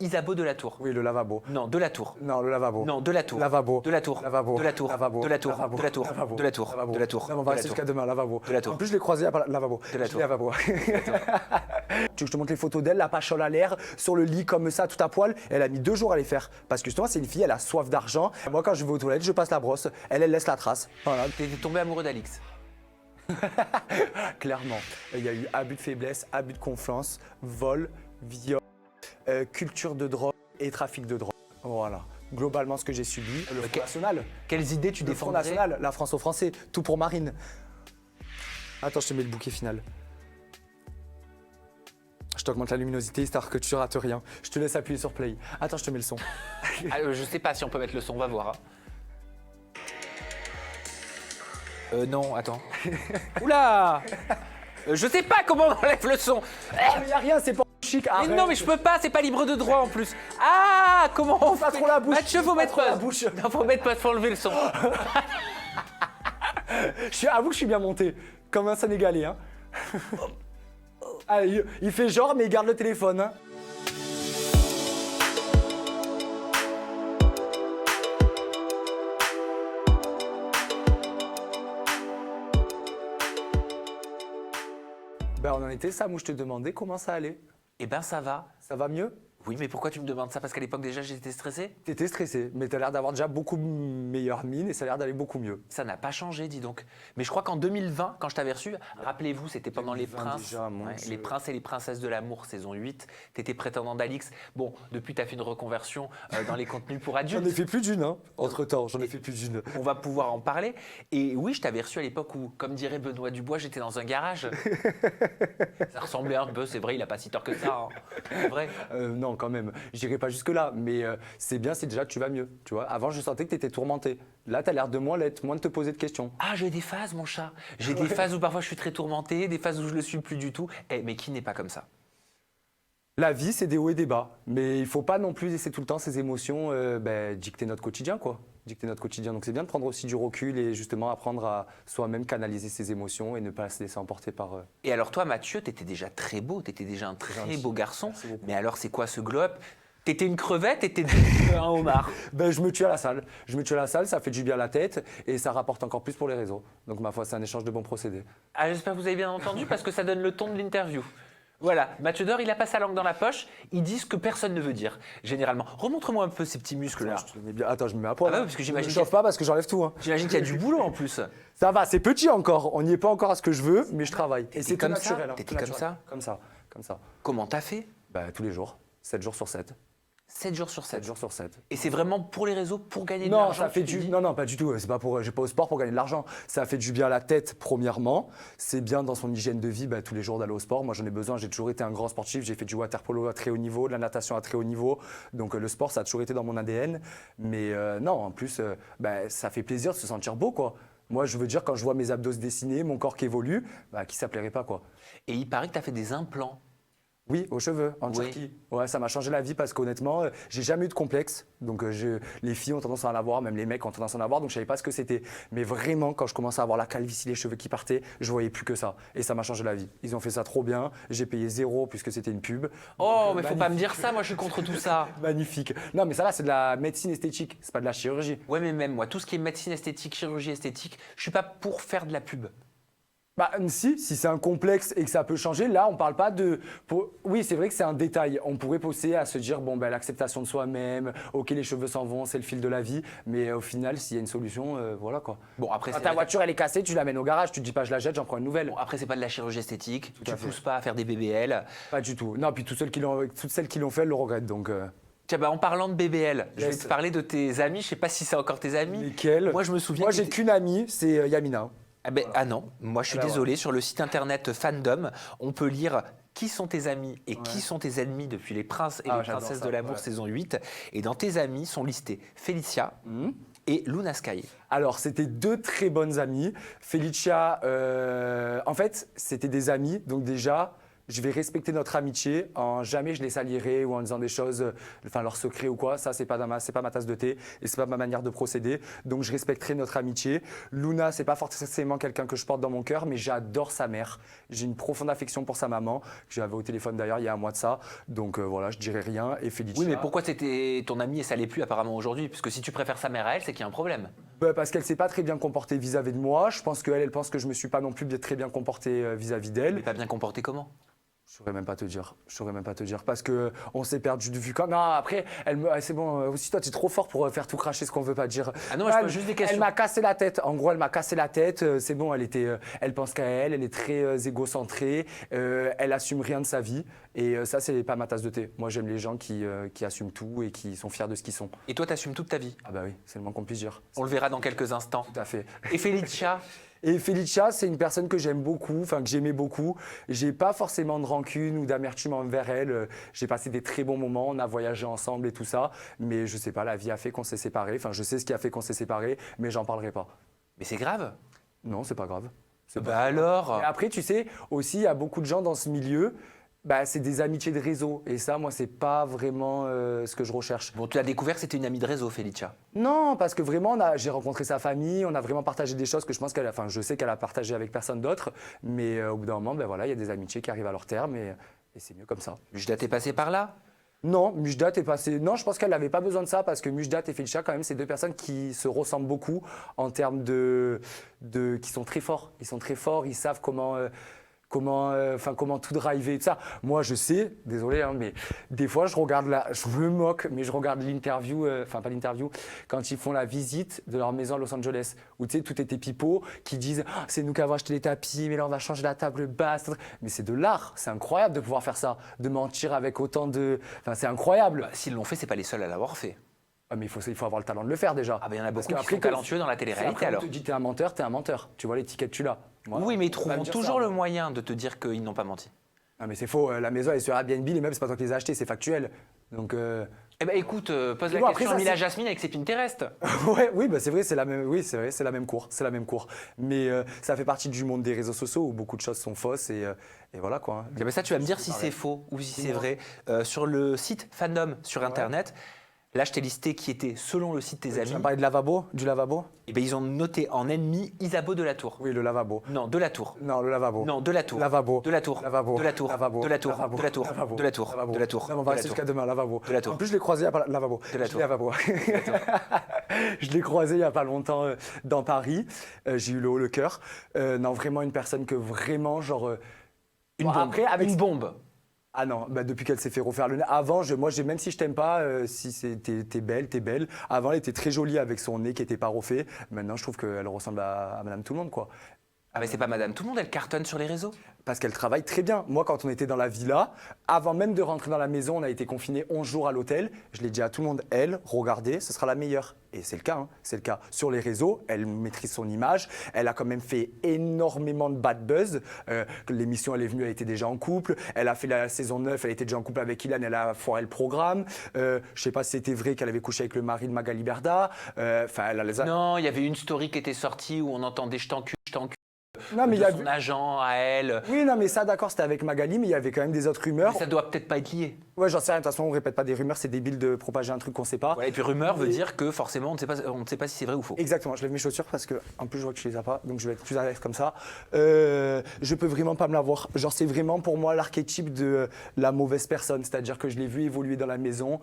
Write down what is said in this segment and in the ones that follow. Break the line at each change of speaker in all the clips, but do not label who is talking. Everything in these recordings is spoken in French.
Isabeau de la Tour.
Oui, le lavabo.
Non, de la Tour.
Non, le lavabo.
Non, de la Tour.
Lavabo.
De la Tour.
Lavabo.
De la Tour.
Lavabo.
De la Tour.
Lavabo.
De la Tour.
Lavabo.
De la Tour.
Lavabo.
De la Tour.
Non, on
De
va
la
rester
Tour.
jusqu'à demain, lavabo.
De la Tour.
En plus, je l'ai croisé à lavabo.
De la
Je
Tour.
dis lavabo. Tu veux que je te montre les photos d'elle, la pachole à l'air, sur le lit comme ça, tout à poil. Elle a mis 2 jours à les faire. Parce que justement, c'est une fille, elle a soif d'argent. Moi, quand je vais aux toilettes, je passe la brosse. Elle laisse la trace. Voilà.
T'es tombé amoureux d'Alix.
Clairement. Il y a eu abus de faiblesse, abus de confiance, vol, viol, culture de drogue et trafic de drogue. Voilà. Globalement, ce que j'ai subi. Le Front National.
Quelles idées tu
Le Front
défendrais?
National, la France aux Français, tout pour Marine. Attends, je te mets le bouquet final. Je t'augmente la luminosité histoire que tu rates rien. Je te laisse appuyer sur play. Attends, je te mets le son.
Je sais pas si on peut mettre le son, on va voir. Non, attends. Oula Je sais pas comment on enlève le son.
Ah, mais y a rien, c'est pas chic.
Mais
Arrête.
non, mais je peux pas, c'est pas libre de droit en plus. Ah, comment on
Pas
fait?
trop la bouche.
Mathieu, faut
Pas
mettre
trop la bouche.
Non, faut mettre pas, faut enlever le son.
Avoue que je suis bien monté. Comme un Sénégalais. Hein. Ah, il fait genre, mais il garde le téléphone. Hein. Ben, on en était, Sam, où je te demandais comment ça allait.
Eh ben, ça va.
Ça va mieux?
Oui, mais pourquoi tu me demandes ça? Parce qu'à l'époque, déjà, j'étais stressé?
T'étais stressé, mais t'as l'air d'avoir déjà beaucoup meilleure mine et ça a l'air d'aller beaucoup mieux.
Ça n'a pas changé, dis donc. Mais je crois qu'en 2020, quand je t'avais reçu, rappelez-vous, c'était pendant Les
2020
Princes.
déjà, mon Dieu.
Les Princes et les Princesses de l'amour, saison 8. T'étais prétendant d'Alix. Bon, depuis, t'as fait une reconversion dans les contenus pour
J'en ai
adultes.
fait plus d'une, hein, entre-temps, j'en ai fait plus d'une.
On va pouvoir en parler. Et oui, je t'avais reçu à l'époque où, comme dirait Benoît Dubois, j'étais dans un garage. Ça ressemblait un peu, c'est vrai, il a pas si tort que ça. Hein. C'est vrai.
Non, quand même, j'irai pas jusque-là, mais c'est bien, c'est déjà que tu vas mieux, tu vois. Avant, je sentais que t'étais tourmenté. Là, t'as l'air de moins l'être, moins de te poser de questions.
Ah, j'ai des phases, mon chat. J'ai des phases où parfois je suis très tourmenté, des phases où je le suis plus du tout. Eh, mais qui n'est pas comme ça?
La vie, c'est des hauts et des bas, mais il faut pas non plus laisser tout le temps ces émotions dicter notre quotidien, quoi. Dicter notre quotidien. Donc c'est bien de prendre aussi du recul et justement apprendre à soi-même canaliser ses émotions et ne pas se laisser emporter par...
Et alors toi, Mathieu, t'étais déjà très beau, t'étais déjà un très
gentil.
beau garçon.
Merci beaucoup.
Mais alors, c'est quoi ce globe? T'étais une crevette, t'étais un homard.
Ben, je me tue à la salle. Je me tue à la salle, ça fait du bien à la tête et ça rapporte encore plus pour les réseaux. Donc ma foi, c'est un échange de bons procédés.
Ah, j'espère que vous avez bien entendu parce que ça donne le ton de l'interview. Voilà, Mathieu Dor, il a pas sa langue dans la poche, il dit ce que personne ne veut dire, généralement. Remontre-moi un peu ces petits muscles-là.
Je te mets bien- Attends, je me mets à poil.
Ah bah oui,
hein.
parce que
Je
j'imagine
me chauffe pas parce que j'enlève tout. Hein.
J'imagine qu'il y a du boulot en plus.
Ça va, c'est petit encore. On n'y est pas encore à ce que je veux, mais je travaille. Et c'est
comme
tout
ça
naturel. hein,
T'étais
tout
comme
naturel.
ça
Comme ça, comme ça.
Comment t'as fait?
Bah, tous les jours, 7 jours sur 7.
7 jours sur 7.
7 jours sur 7.
Et c'est vraiment pour les réseaux, pour gagner de
Non,
l'argent?
ça fait
tu
du.
dis
Non, non, pas du tout. C'est pas pour. J'ai pas au sport pour gagner de l'argent. Ça fait du bien à la tête, premièrement. C'est bien dans son hygiène de vie, bah, tous les jours d'aller au sport. Moi, j'en ai besoin. J'ai toujours été un grand sportif. J'ai fait du water polo à très haut niveau, de la natation à très haut niveau. Donc, le sport, ça a toujours été dans mon ADN. Mais non, en plus, bah, ça fait plaisir de se sentir beau, quoi. Moi, je veux dire, quand je vois mes abdos se dessiner, mon corps qui évolue, bah, qui ça plairait pas, quoi.
Et il paraît que t'as fait des implants.
Oui, aux cheveux, en
Oui.
Turquie. Ouais, ça m'a changé la vie parce qu'honnêtement, j'ai jamais eu de complexe. Donc, les filles ont tendance à en avoir, même les mecs ont tendance à en avoir. Donc, je savais pas ce que c'était. Mais vraiment, quand je commençais à avoir la calvitie, les cheveux qui partaient, je voyais plus que ça. Et ça m'a changé la vie. Ils ont fait ça trop bien. J'ai payé 0 puisque c'était une pub.
Oh,
Donc,
mais faut pas me dire ça, moi je suis contre tout ça.
Magnifique. Non, mais ça là, c'est de la médecine esthétique. C'est pas de la chirurgie.
Ouais, mais même moi, tout ce qui est médecine esthétique, chirurgie esthétique, je suis pas pour faire de la pub.
Bah si c'est un complexe et que ça peut changer, là on parle pas de... Oui, c'est vrai que c'est un détail. On pourrait pousser à se dire, bon ben l'acceptation de soi-même, ok les cheveux s'en vont, c'est le fil de la vie, mais au final s'il y a une solution, voilà quoi.
Bon, après,
Quand
c'est
ta voiture elle est cassée, tu l'amènes au garage, tu te dis pas je la jette, j'en prends une nouvelle.
Bon, après, c'est pas de la chirurgie esthétique, tu
à fait.
pousses pas à faire des BBL.
Pas du tout. Non, puis toutes celles qui l'ont fait, elles le regrettent donc...
Tiens, bah, en parlant de BBL, je vais
Yes.
te parler de tes amis, je sais pas si c'est encore tes amis.
Lesquelles?
Moi, je me souviens.
Moi
que
j'ai
t'étais-
qu'une amie, c'est Yamina.
Ah non, moi je suis
Ah bah,
désolé, sur le site internet Fandom, on peut lire qui sont tes amis et qui
Ouais.
sont tes ennemis depuis Les Princes et
Ah,
les
j'adore
Princesses
ça,
de l'amour
ouais.
saison 8. Et dans tes amis sont listés Félicia et Luna Sky.
Alors, c'était 2 très bonnes amies. Felicia, en fait, c'était des amies. Donc déjà, je vais respecter notre amitié, en jamais je les salirai ou en disant des choses, enfin leurs secrets ou quoi. Ça, c'est pas ma tasse de thé et c'est pas ma manière de procéder. Donc, je respecterai notre amitié. Luna, c'est pas forcément quelqu'un que je porte dans mon cœur, mais j'adore sa mère. J'ai une profonde affection pour sa maman, que j'avais au téléphone d'ailleurs il y a un mois de ça. Donc voilà, je dirais rien. Et Felicia.
Oui, mais pourquoi c'était ton amie et ça l'est plus apparemment aujourd'hui? Parce que si tu préfères sa mère à elle, c'est qu'il y a un problème.
Parce qu'elle s'est pas très bien comportée vis-à-vis de moi. Je pense qu'elle, elle pense que je me suis pas non plus très bien comporté vis-à-vis d'elle.
Mais pas bien comporté comment?
Je saurais même pas te dire. Je saurais même pas te dire parce que on s'est perdu de vue. Non, après, c'est bon. Aussi, toi, tu es trop fort pour faire tout cracher ce qu'on veut pas dire.
Ah non, je pose juste des questions.
Elle m'a cassé la tête. En gros, elle m'a cassé la tête. C'est bon. Elle pense qu'à elle. Elle est très égocentrée. Elle assume rien de sa vie. Et ça, c'est pas ma tasse de thé. Moi, j'aime les gens qui assument tout et qui sont fiers de ce qu'ils sont.
Et toi, t'assumes toute ta vie?
Ah bah oui, c'est le moins qu'on puisse dire.
On le verra dans quelques instants.
Tout à fait.
Et Felicia?
Et Felicia, c'est une personne que j'aime beaucoup, enfin que j'aimais beaucoup. J'ai pas forcément de rancune ou d'amertume envers elle. J'ai passé des très bons moments, on a voyagé ensemble et tout ça. Mais je sais pas, la vie a fait qu'on s'est séparés. Enfin, je sais ce qui a fait qu'on s'est séparés, mais j'en parlerai pas.
Mais c'est grave.
Non, c'est pas grave.
Bah alors?
Et après, tu sais, aussi, il y a beaucoup de gens dans ce milieu. Bah, c'est des amitiés de réseau. Et ça, moi, c'est pas vraiment ce que je recherche.
Bon, tu as découvert que c'était une amie de réseau, Felicia.
Non, parce que vraiment, j'ai rencontré sa famille, on a vraiment partagé des choses que je sais qu'elle a partagé avec personne d'autre. Mais au bout d'un moment, ben voilà, il y a des amitiés qui arrivent à leur terme et c'est mieux comme ça.
Mujdat est passé par là?
Non, Mujdat est passé. Non, je pense qu'elle n'avait pas besoin de ça parce que Mujdat et Felicia, quand même, c'est deux personnes qui se ressemblent beaucoup en termes qui sont très forts. Ils sont très forts, ils savent comment tout driver et tout ça. Moi, je sais, désolé, hein, mais des fois, je me moque, mais je regarde l'interview, pas l'interview, quand ils font la visite de leur maison à Los Angeles, où tu sais, tout était pipeau, qui disent ah, c'est nous qui avons acheté les tapis, mais là, on va changer la table basse. Mais c'est de l'art, c'est incroyable de pouvoir faire ça, de mentir avec autant de. Enfin, c'est incroyable.
Bah, s'ils l'ont fait, c'est pas les seuls à l'avoir fait.
Ah, mais il faut avoir le talent de le faire déjà.
Ah, ben il y en a beaucoup qui sont talentueux dans la télé-réalité alors.
Quand on te dit t'es un menteur, t'es un menteur. Tu vois l'étiquette, tu l'as. Voilà.
Oui, mais ils trouveront toujours le moyen de te dire qu'ils n'ont pas menti.
Ah, mais c'est faux. La maison elle est sur Airbnb, les meubles, c'est pas toi qui les as achetés, c'est factuel. Donc.
Eh ben écoute, pose la
bon,
question
après,
à Mila Jasmine avec ses Pinterest.
Ouais, oui, bah c'est vrai, c'est la même. Oui, c'est vrai, c'est la même cour, Mais ça fait partie du monde des réseaux sociaux où beaucoup de choses sont fausses et voilà quoi.
Eh ben ça, tu vas me dire si c'est faux ou si c'est vrai. Sur le site Fandom sur Internet. Là, je t'ai listé qui était, selon le site, tes amis.
Tu as parlé de lavabo, du lavabo?
Eh ben, ils ont noté en ennemi Isabeau de la Tour.
Oui, le lavabo.
Non, de la Tour.
Non, le lavabo.
Non, de la Tour.
Lavabo.
De la Tour.
Lavabo.
De la Tour.
Lavabo.
De la Tour.
Lavabo.
De la Tour.
Lavabo.
De la Tour.
Lavabo.
De la Tour.
Non, on va rester jusqu'à demain, lavabo.
De la Tour.
En plus, je l'ai croisé il y a pas lavabo.
De la
Je
Tour.
l'ai lavabo. Je l'ai croisé il y a pas longtemps dans Paris. J'ai eu le haut le cœur. Non, vraiment une personne que vraiment genre.
Une bombe.
Après, avec
une bombe.
Ah non, bah depuis qu'elle s'est fait refaire le nez. Avant, même si je t'aime pas, si t'es belle, t'es belle. Avant, elle était très jolie avec son nez qui était pas refait. Maintenant, je trouve qu'elle ressemble à Madame Tout le Monde, quoi.
Ah mais c'est pas Madame Tout le Monde, elle cartonne sur les réseaux.
Parce qu'elle travaille très bien. Moi, quand on était dans la villa, avant même de rentrer dans la maison, on a été confinés 11 jours à l'hôtel. Je l'ai dit à tout le monde, elle, regardez, ce sera la meilleure. Et c'est le cas, hein, c'est le cas. Sur les réseaux, elle maîtrise son image. Elle a quand même fait énormément de bad buzz. L'émission, elle est venue, elle était déjà en couple. Elle a fait la saison 9, elle était déjà en couple avec Ilan, elle a foiré le programme. Je sais pas si c'était vrai qu'elle avait couché avec le mari de Magali Berda.
Non, il y avait une story qui était sortie où on entendait je t'encule.
Non, mais
son agent à elle.
Oui, non, mais ça, d'accord, c'était avec Magali, mais il y avait quand même des autres rumeurs.
Mais ça doit peut-être pas être lié.
Ouais, j'en sais rien. De toute façon, on répète pas des rumeurs, c'est débile de propager un truc qu'on sait pas.
Voilà, et puis rumeur veut dire que forcément, on ne sait pas si c'est vrai ou faux.
Exactement, je lève mes chaussures parce que, en plus, je vois que je les ai pas, donc je vais être plus à l'aise comme ça. Je peux vraiment pas me l'avoir. Genre, c'est vraiment pour moi l'archétype de la mauvaise personne, c'est-à-dire que je l'ai vu évoluer dans la maison.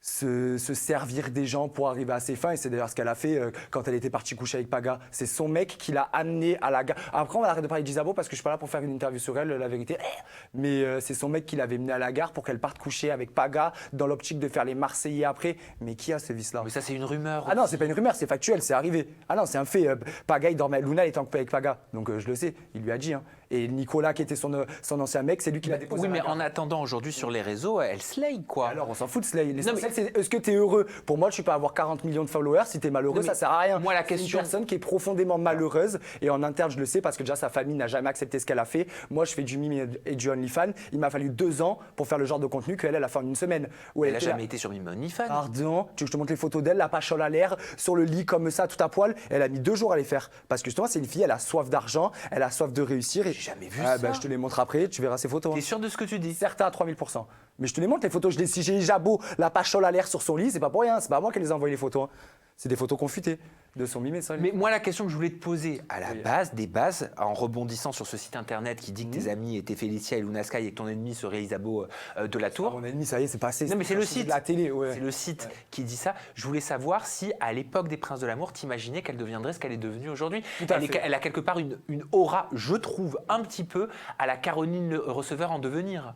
Se servir des gens pour arriver à ses fins. Et c'est d'ailleurs ce qu'elle a fait quand elle était partie coucher avec Paga. C'est son mec qui l'a amené à la gare. Après, on va arrêter de parler d'Isabeau parce que je suis pas là pour faire une interview sur elle, la vérité. Mais c'est son mec qui l'avait menée à la gare pour qu'elle parte coucher avec Paga dans l'optique de faire les Marseillais après. Mais qui a ce vice-là?
Mais ça, c'est une rumeur.
Ah non, c'est pas une rumeur, c'est factuel, c'est arrivé. Ah non, c'est un fait. Paga, il dormait. Luna était en couple avec Paga. Donc je le sais, il lui a dit. Hein. Et Nicolas, qui était son ancien mec, c'est lui qui l'a déposé.
Oui, mais en attendant, aujourd'hui, sur les réseaux, elle slay, quoi.
Alors, on s'en fout de slay. L'essentiel, c'est est-ce que tu es heureux? Pour moi, tu peux avoir 40 millions de followers. Si tu es malheureux, ça sert à rien.
Moi, la
C'est
question.
une personne qui est profondément malheureuse. Et en interne, je le sais parce que déjà, sa famille n'a jamais accepté ce qu'elle a fait. Moi, je fais du mime et du OnlyFans. Il m'a fallu 2 ans pour faire le genre de contenu qu'elle a fait en une semaine.
Elle n'a jamais été sur Mime OnlyFans.
Pardon, tu veux que je te montre les photos d'elle, la pachole à l'air, sur le lit comme ça, tout à poil. Elle a mis 2 jours à les faire. Parce que justement, c'est une fille, elle a soif d'argent, elle a soif de réussir. Et
J'ai jamais vu
Ah,
ça.
je te les montre après, tu verras ces photos.
T'es sûr de ce que tu dis?
Certains à 3000%. Mais je te les montre les photos. Si j'ai Jabot, la pachole à l'air sur son lit, c'est pas pour rien. C'est pas moi qui les ai envoyé les photos. Hein. C'est des photos confutées de son mime et son lit.
Mais moi, la question que je voulais te poser à la
Oui.
base des bases, en rebondissant sur ce site internet qui dit que tes amis étaient Félicia et Luna Sky et que ton ennemi serait Isabeau de la Tour.
Mon ennemi, ça y est, c'est passé.
Non, mais c'est le
de
site.
la télé, ouais.
C'est le site qui dit ça. Je voulais savoir si, à l'époque des Princes de l'amour, t'imaginais qu'elle deviendrait ce qu'elle est devenue aujourd'hui.
Tout à fait.
Elle a quelque part une aura, je trouve, un petit peu à la Caroline le Receveur en devenir.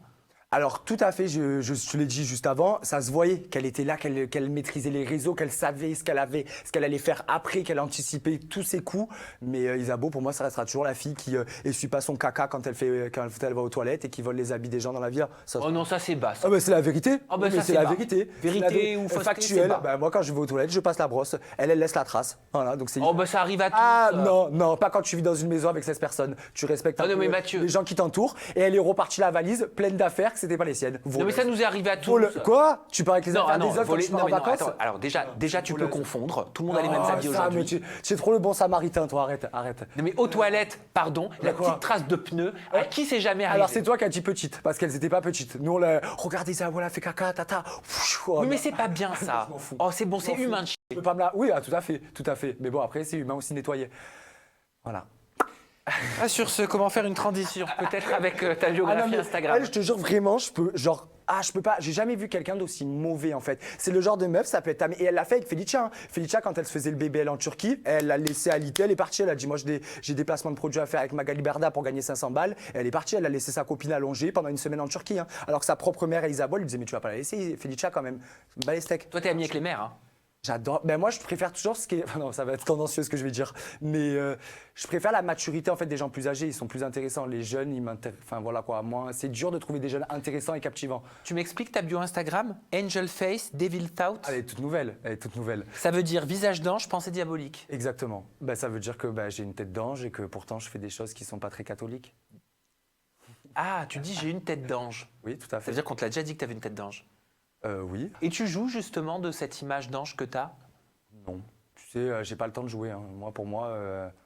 Alors tout à fait, je te l'ai dit juste avant, ça se voyait qu'elle était là, qu'elle maîtrisait les réseaux, qu'elle savait ce qu'elle allait faire après, qu'elle anticipait tous ses coups. Mais Isabeau, pour moi, ça restera toujours la fille qui essuie pas son caca quand elle va aux toilettes et qui vole les habits des gens dans la vie. Ça,
Oh non, ça c'est basse.
ah c'est la vérité.
Ah bah
Oui,
ça,
mais
c'est
c'est la
bas.
vérité.
Vérité
C'est la
ou fausseté, c'est
factuel.
bas.
Moi quand je vais aux toilettes, je passe la brosse. Elle laisse la trace. Voilà, donc c'est.
Oh bah ça arrive à tous.
Ah non, pas quand tu vis dans une maison avec 16 personnes. Tu respectes un
Ah non,
peu
mais Mathieu.
les gens qui t'entourent. Et elle est repartie la valise pleine d'affaires que c'était pas les siennes.
Non mais ça nous est arrivé à tous.
Quoi? Tu parles avec les
Non,
affaires
ah non,
des autres quand
voler-
tu
non,
pars en
mais non,
vacances?
attends, alors déjà tu peux
voleuse.
confondre. Tout le monde a les mêmes habits
ça,
aujourd'hui.
mais tu es trop le bon samaritain, toi, arrête.
Non mais aux toilettes, pardon, la
quoi
petite trace de pneu, à qui c'est jamais arrivé?
Alors c'est toi qui as dit petite, parce qu'elles étaient pas petites. Nous, regardez ça, voilà, fait caca, tata. Oh,
Oui mais
non.
c'est pas bien ça.
Je m'en fous.
Oh c'est bon, c'est
m'en fous.
humain.
Tu peux pas me la... Oui, tout à fait. Mais bon, après, c'est humain aussi nettoyer. Voilà.
Ah, sur ce, comment faire une transition? Peut-être avec ta biographie
mais
Instagram.
elle, je te jure vraiment, je peux pas, j'ai jamais vu quelqu'un d'aussi mauvais en fait. C'est le genre de meuf, ça peut être et elle l'a fait avec Felicia. Hein. Felicia, quand elle se faisait le BBL en Turquie, elle l'a laissé alité, elle est partie, elle a dit moi j'ai des placements de produits à faire avec Magali Berda pour gagner 500 balles. Elle est partie, elle a laissé sa copine allongée pendant une semaine en Turquie. Hein. Alors que sa propre mère Isabelle lui disait mais tu vas pas la laisser, Felicia quand même, bas les steaks.
Toi t'es ami avec les mères, hein?
J'adore. Ben moi, je préfère toujours ce qui est. Non, ça va être tendancieux ce que je vais dire. Mais je préfère la maturité en fait des gens plus âgés. Ils sont plus intéressants. Les jeunes, ils m'intéressent. Enfin voilà quoi. Moi, c'est dur de trouver des jeunes intéressants et captivants.
Tu m'expliques ta bio Instagram? Angel Face, Devil Thought.
Elle est toute nouvelle.
Ça veut dire visage d'ange, pensée diabolique.
Exactement. Ben, ça veut dire que j'ai une tête d'ange et que pourtant je fais des choses qui sont pas très catholiques.
Ah, tu dis j'ai une tête d'ange.
Oui, tout à
Ça
fait.
veut dire qu'on te l'a déjà dit que tu avais une tête d'ange.
Oui.
Et tu joues justement de cette image d'ange que tu as?
Non. Tu sais, j'ai pas le temps de jouer. Hein. Pour moi,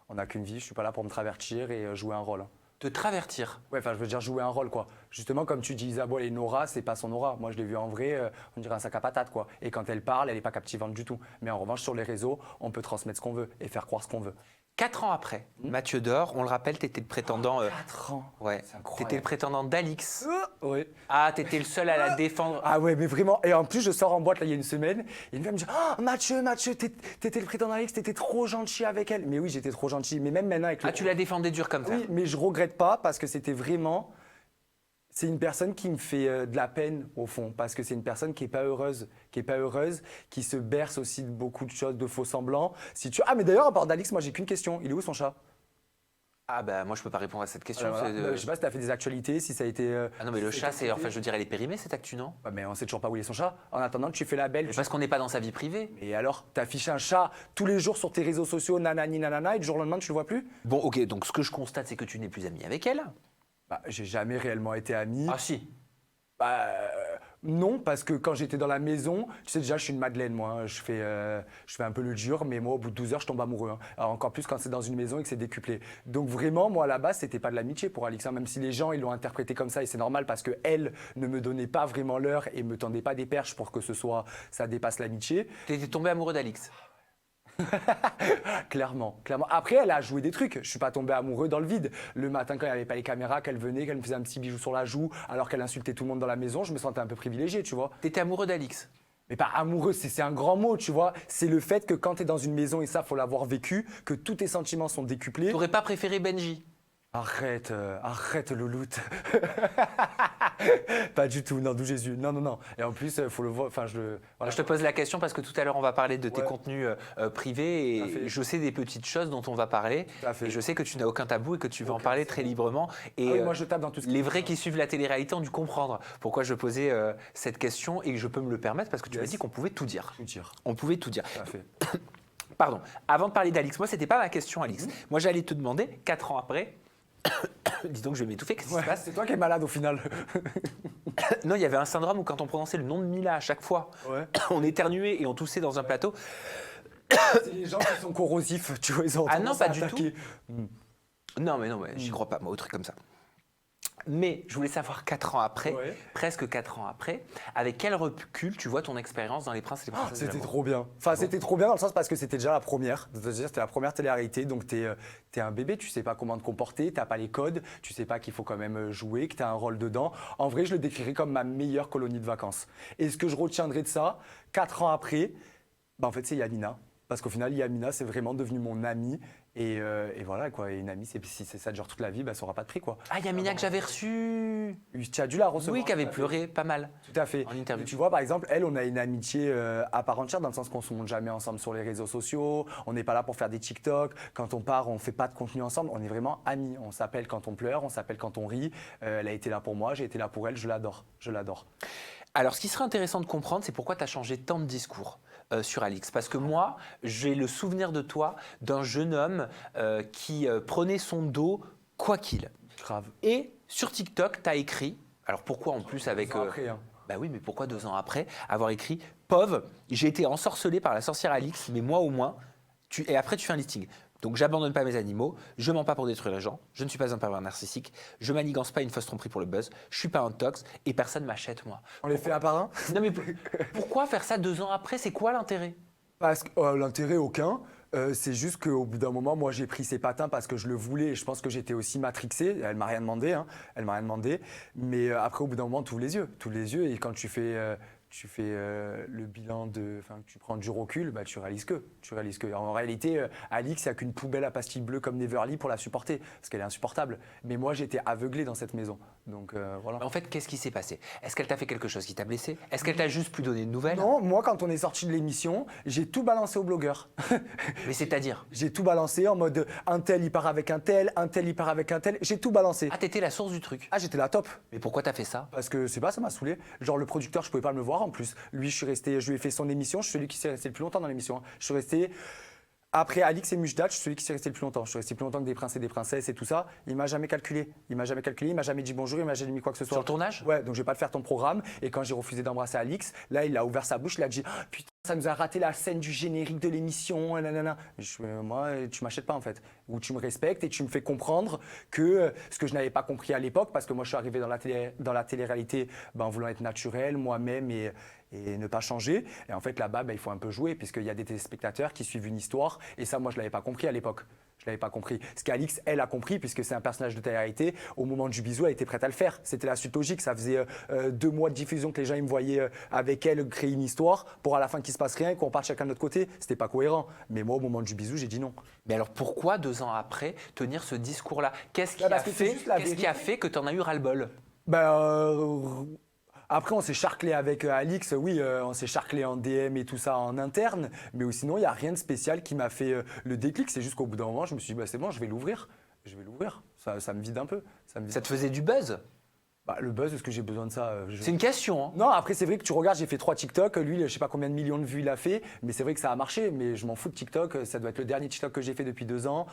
on n'a qu'une vie. Je suis pas là pour me travertir et jouer un rôle. Hein.
De travertir.
Ouais, enfin, je veux dire jouer un rôle, quoi. Justement, comme tu dis, Isabelle et Nora, c'est pas son aura. Moi, je l'ai vu en vrai, on dirait un sac à patates, quoi. Et quand elle parle, elle est pas captivante du tout. Mais en revanche, sur les réseaux, on peut transmettre ce qu'on veut et faire croire ce qu'on veut.
4 ans après, Mathieu Dor, on le rappelle, tu étais le prétendant.
4 ans.
Ouais.
C'est incroyable.
T'étais le prétendant d'Alix.
Oui.
Ah, t'étais le seul à la défendre.
Ah ouais, mais vraiment. Et en plus, je sors en boîte, là, il y a une semaine, et une femme me dit « Oh, Mathieu, t'étais le prétendant Alex, t'étais trop gentil avec elle. » Mais oui, j'étais trop gentil. Mais même maintenant avec le...
Ah, tu la défendais dur comme ça.
Oui, mais je regrette pas parce que c'était vraiment... C'est une personne qui me fait de la peine au fond, parce que c'est une personne qui est pas heureuse, qui se berce aussi de beaucoup de choses, de faux semblants. Ah, mais d'ailleurs, à part d'Alix, moi j'ai qu'une question. Il est où son chat?
Ah bah moi je peux pas répondre à cette question.
Voilà.
c'est de-
Je sais pas si tu as fait des actualités, si ça a été.
Ah non mais le
si ça a
chat
été
c'est,
traité.
enfin je veux dire elle est périmée cette actu non?
Ouais, mais on sait toujours pas où il est son chat. En attendant, tu fais la belle.
Mais parce qu'on n'est pas dans sa vie privée.
Et alors, t'affiches un chat tous les jours sur tes réseaux sociaux, nanani nanana, et du jour au lendemain, tu le vois plus?
Bon ok, donc ce que je constate c'est que tu n'es plus ami avec elle.
Bah, j'ai jamais réellement été ami.
Ah si.
Bah, non, parce que quand j'étais dans la maison, tu sais déjà, je suis une madeleine, moi. Hein. Je fais un peu le dur, mais moi, au bout de 12 heures, je tombe amoureux. Hein. Alors encore plus quand c'est dans une maison et que c'est décuplé. Donc vraiment, moi, à la base, c'était pas de l'amitié pour Alix. Hein. Même si les gens, ils l'ont interprété comme ça, et c'est normal parce que elle ne me donnait pas vraiment l'heure et me tendait pas des perches pour que ça dépasse l'amitié.
T'étais tombé amoureux d'Alix.
Clairement. Après, elle a joué des trucs. Je suis pas tombé amoureux dans le vide. Le matin, quand il n'y avait pas les caméras, qu'elle venait, qu'elle me faisait un petit bijou sur la joue, alors qu'elle insultait tout le monde dans la maison, je me sentais un peu privilégié, tu vois.
T'étais amoureux d'Alix.
Mais pas amoureux, c'est un grand mot, tu vois. C'est le fait que quand tu es dans une maison, et ça, faut l'avoir vécu, que tous tes sentiments sont décuplés.
T'aurais pas préféré Benji?
Arrête, louloute. Pas du tout, non, d'où Jésus. Non. Et en plus, faut le voir. Enfin, voilà.
Je te pose la question parce que tout à l'heure on va parler de tes
Ouais.
contenus privés
Tout à
et
fait.
je sais des petites choses dont on va parler.
Tout à fait.
Et je sais que tu n'as aucun tabou et que tu veux en
Aucun,
parler
c'est
très
bon.
librement. Et
Ah oui, moi, je tape dans tout ce
les
qui-
vrais qui suivent la télé-réalité ont dû comprendre pourquoi je posais cette question et que je peux me le permettre parce que tu m'as
Yes.
dit qu'on pouvait tout dire.
Tout dire.
On pouvait tout dire.
Tout à fait.
Pardon, avant de parler d'Alix, moi c'était pas ma question Alix. Moi j'allais te demander, 4 ans après, dis donc je vais m'étouffer, qu'est-ce qui
Ouais,
se passe?
c'est toi qui es malade au final.
Non, il y avait un syndrome où quand on prononçait le nom de Mila à chaque fois,
Ouais.
on éternuait et on toussait dans un plateau.
C'est les gens qui sont corrosifs, tu vois, ils ont
Ah non,
tendance
pas
à
du
attaquer.
Non, mais j'y crois pas, moi, au truc comme ça. Mais je voulais savoir 4 ans après,
Ouais.
presque 4 ans après, avec quel recul tu vois ton expérience dans Les Princes et les Princesses de
C'était
l'amour.
trop bien. Enfin, c'était trop bien dans le sens parce que c'était déjà la première. C'est-à-dire, c'était la première télé-réalité. Donc, t'es un bébé, tu sais pas comment te comporter, t'as pas les codes, tu sais pas qu'il faut quand même jouer, que t'as un rôle dedans. En vrai, je le décrirais comme ma meilleure colonie de vacances. Et ce que je retiendrai de ça, 4 ans après, bah, en fait, c'est Yamina. Parce qu'au final, Yamina, c'est vraiment devenu mon amie. Et voilà, quoi. Et une amie, si ça dure toute la vie, bah, ça aura pas de prix, quoi.
Ah, Yamina que j'avais reçue.
Tu as dû la recevoir.
Oui, qui avait pleuré pas mal.
Tout à fait.
En interview.
Et tu vois, par exemple, elle, on a une amitié à part entière dans le sens qu'on ne se montre jamais ensemble sur les réseaux sociaux. On n'est pas là pour faire des TikTok. Quand on part, on ne fait pas de contenu ensemble. On est vraiment amis. On s'appelle quand on pleure, on s'appelle quand on rit. Elle a été là pour moi, j'ai été là pour elle. Je l'adore. Je l'adore.
Alors, ce qui serait intéressant de comprendre, c'est pourquoi tu as changé tant de discours sur Alix. Parce que moi, j'ai le souvenir de toi d'un jeune homme qui prenait son dos quoi qu'il.
Grave.
Et sur TikTok, tu as écrit, alors pourquoi en plus avec...
Après, hein.
Bah oui, mais pourquoi 2 ans après avoir écrit « Pov, j'ai été ensorcelé par la sorcière Alix, mais moi au moins, et après tu fais un listing. Donc j'abandonne pas mes animaux, je mens pas pour détruire les gens, je ne suis pas un pervers narcissique, je manigance pas une fausse tromperie pour le buzz, je suis pas un tox et personne m'achète moi. »
On les fait un par un.
Non mais pourquoi faire ça 2 ans après? C'est quoi l'intérêt?
Parce que l'intérêt, aucun. C'est juste qu'au bout d'un moment, moi, j'ai pris ses patins parce que je le voulais. Et je pense que j'étais aussi matrixé. Elle m'a rien demandé. Hein. Elle m'a rien demandé. Mais après, au bout d'un moment, tu ouvres les yeux. Tu ouvres les yeux. Et quand tu fais le bilan enfin, tu prends du recul, bah, tu réalises que. En réalité, Alix, il n'y a qu'une poubelle à pastilles bleues comme Neverly pour la supporter. Parce qu'elle est insupportable. Mais moi, j'étais aveuglé dans cette maison. Donc voilà.
En fait, qu'est-ce qui s'est passé? Est-ce qu'elle t'a fait quelque chose qui t'a blessé? Est-ce qu'elle t'a juste plus donné de nouvelles?
Non, moi, quand on est sorti de l'émission, j'ai tout balancé aux blogueurs.
Mais c'est-à-dire?
J'ai tout balancé en mode un tel il part avec un tel il part avec un tel. J'ai tout balancé.
Ah, t'étais la source du truc.
Ah, j'étais la top.
Mais pourquoi t'as fait ça?
Parce que c'est pas, ça m'a saoulé. Genre le producteur, je pouvais pas me le voir en plus. Lui, je lui ai fait son émission. Je suis celui qui s'est resté le plus longtemps dans l'émission. Je suis resté. Après Alix et Mujdat, je suis celui qui s'est resté le plus longtemps. Je suis resté plus longtemps que des princes et des princesses et tout ça. Il m'a jamais calculé. Il m'a jamais dit bonjour, il m'a jamais mis quoi que ce soit.
Sur le tournage?
Ouais, donc je vais pas te faire ton programme. Et quand j'ai refusé d'embrasser Alix, là, il a ouvert sa bouche, il a dit oh, putain, ça nous a raté la scène du générique de l'émission. Nanana. Moi, tu m'achètes pas en fait. Ou tu me respectes et tu me fais comprendre que ce que je n'avais pas compris à l'époque, parce que moi je suis arrivé dans la télé-réalité en voulant être naturel, moi-même et ne pas changer. Et en fait, là-bas, il faut un peu jouer, puisqu'il y a des téléspectateurs qui suivent une histoire. Et ça, moi, je ne l'avais pas compris à l'époque. Je ne l'avais pas compris. Ce qu'Alix, elle, a compris, puisque c'est un personnage de télé-réalité, au moment du bisou, elle était prête à le faire. C'était la suite logique. Ça faisait 2 mois de diffusion que les gens ils me voyaient avec elle créer une histoire pour à la fin qu'il ne se passe rien et qu'on parte chacun de notre côté. C'était pas cohérent. Mais moi, au moment du bisou, j'ai dit non.
Mais alors pourquoi 2 ans après tenir ce discours-là? Qu'est-ce qui,
parce que c'est juste la
qui a fait que tu en as eu ras-le-bol?
Après, on s'est charclé avec Alix, oui, on s'est charclé en DM et tout ça en interne, mais sinon, il n'y a rien de spécial qui m'a fait le déclic. C'est juste qu'au bout d'un moment, je me suis dit, c'est bon, je vais l'ouvrir. Ça me vide un peu.
Ça te faisait du buzz?
Le buzz, est-ce que j'ai besoin de ça
C'est une question. Hein.
Non, après, c'est vrai que tu regardes, j'ai fait 3 TikTok. Lui, je sais pas combien de millions de vues il a fait, mais c'est vrai que ça a marché. Mais je m'en fous de TikTok. Ça doit être le dernier TikTok que j'ai fait depuis 2 ans.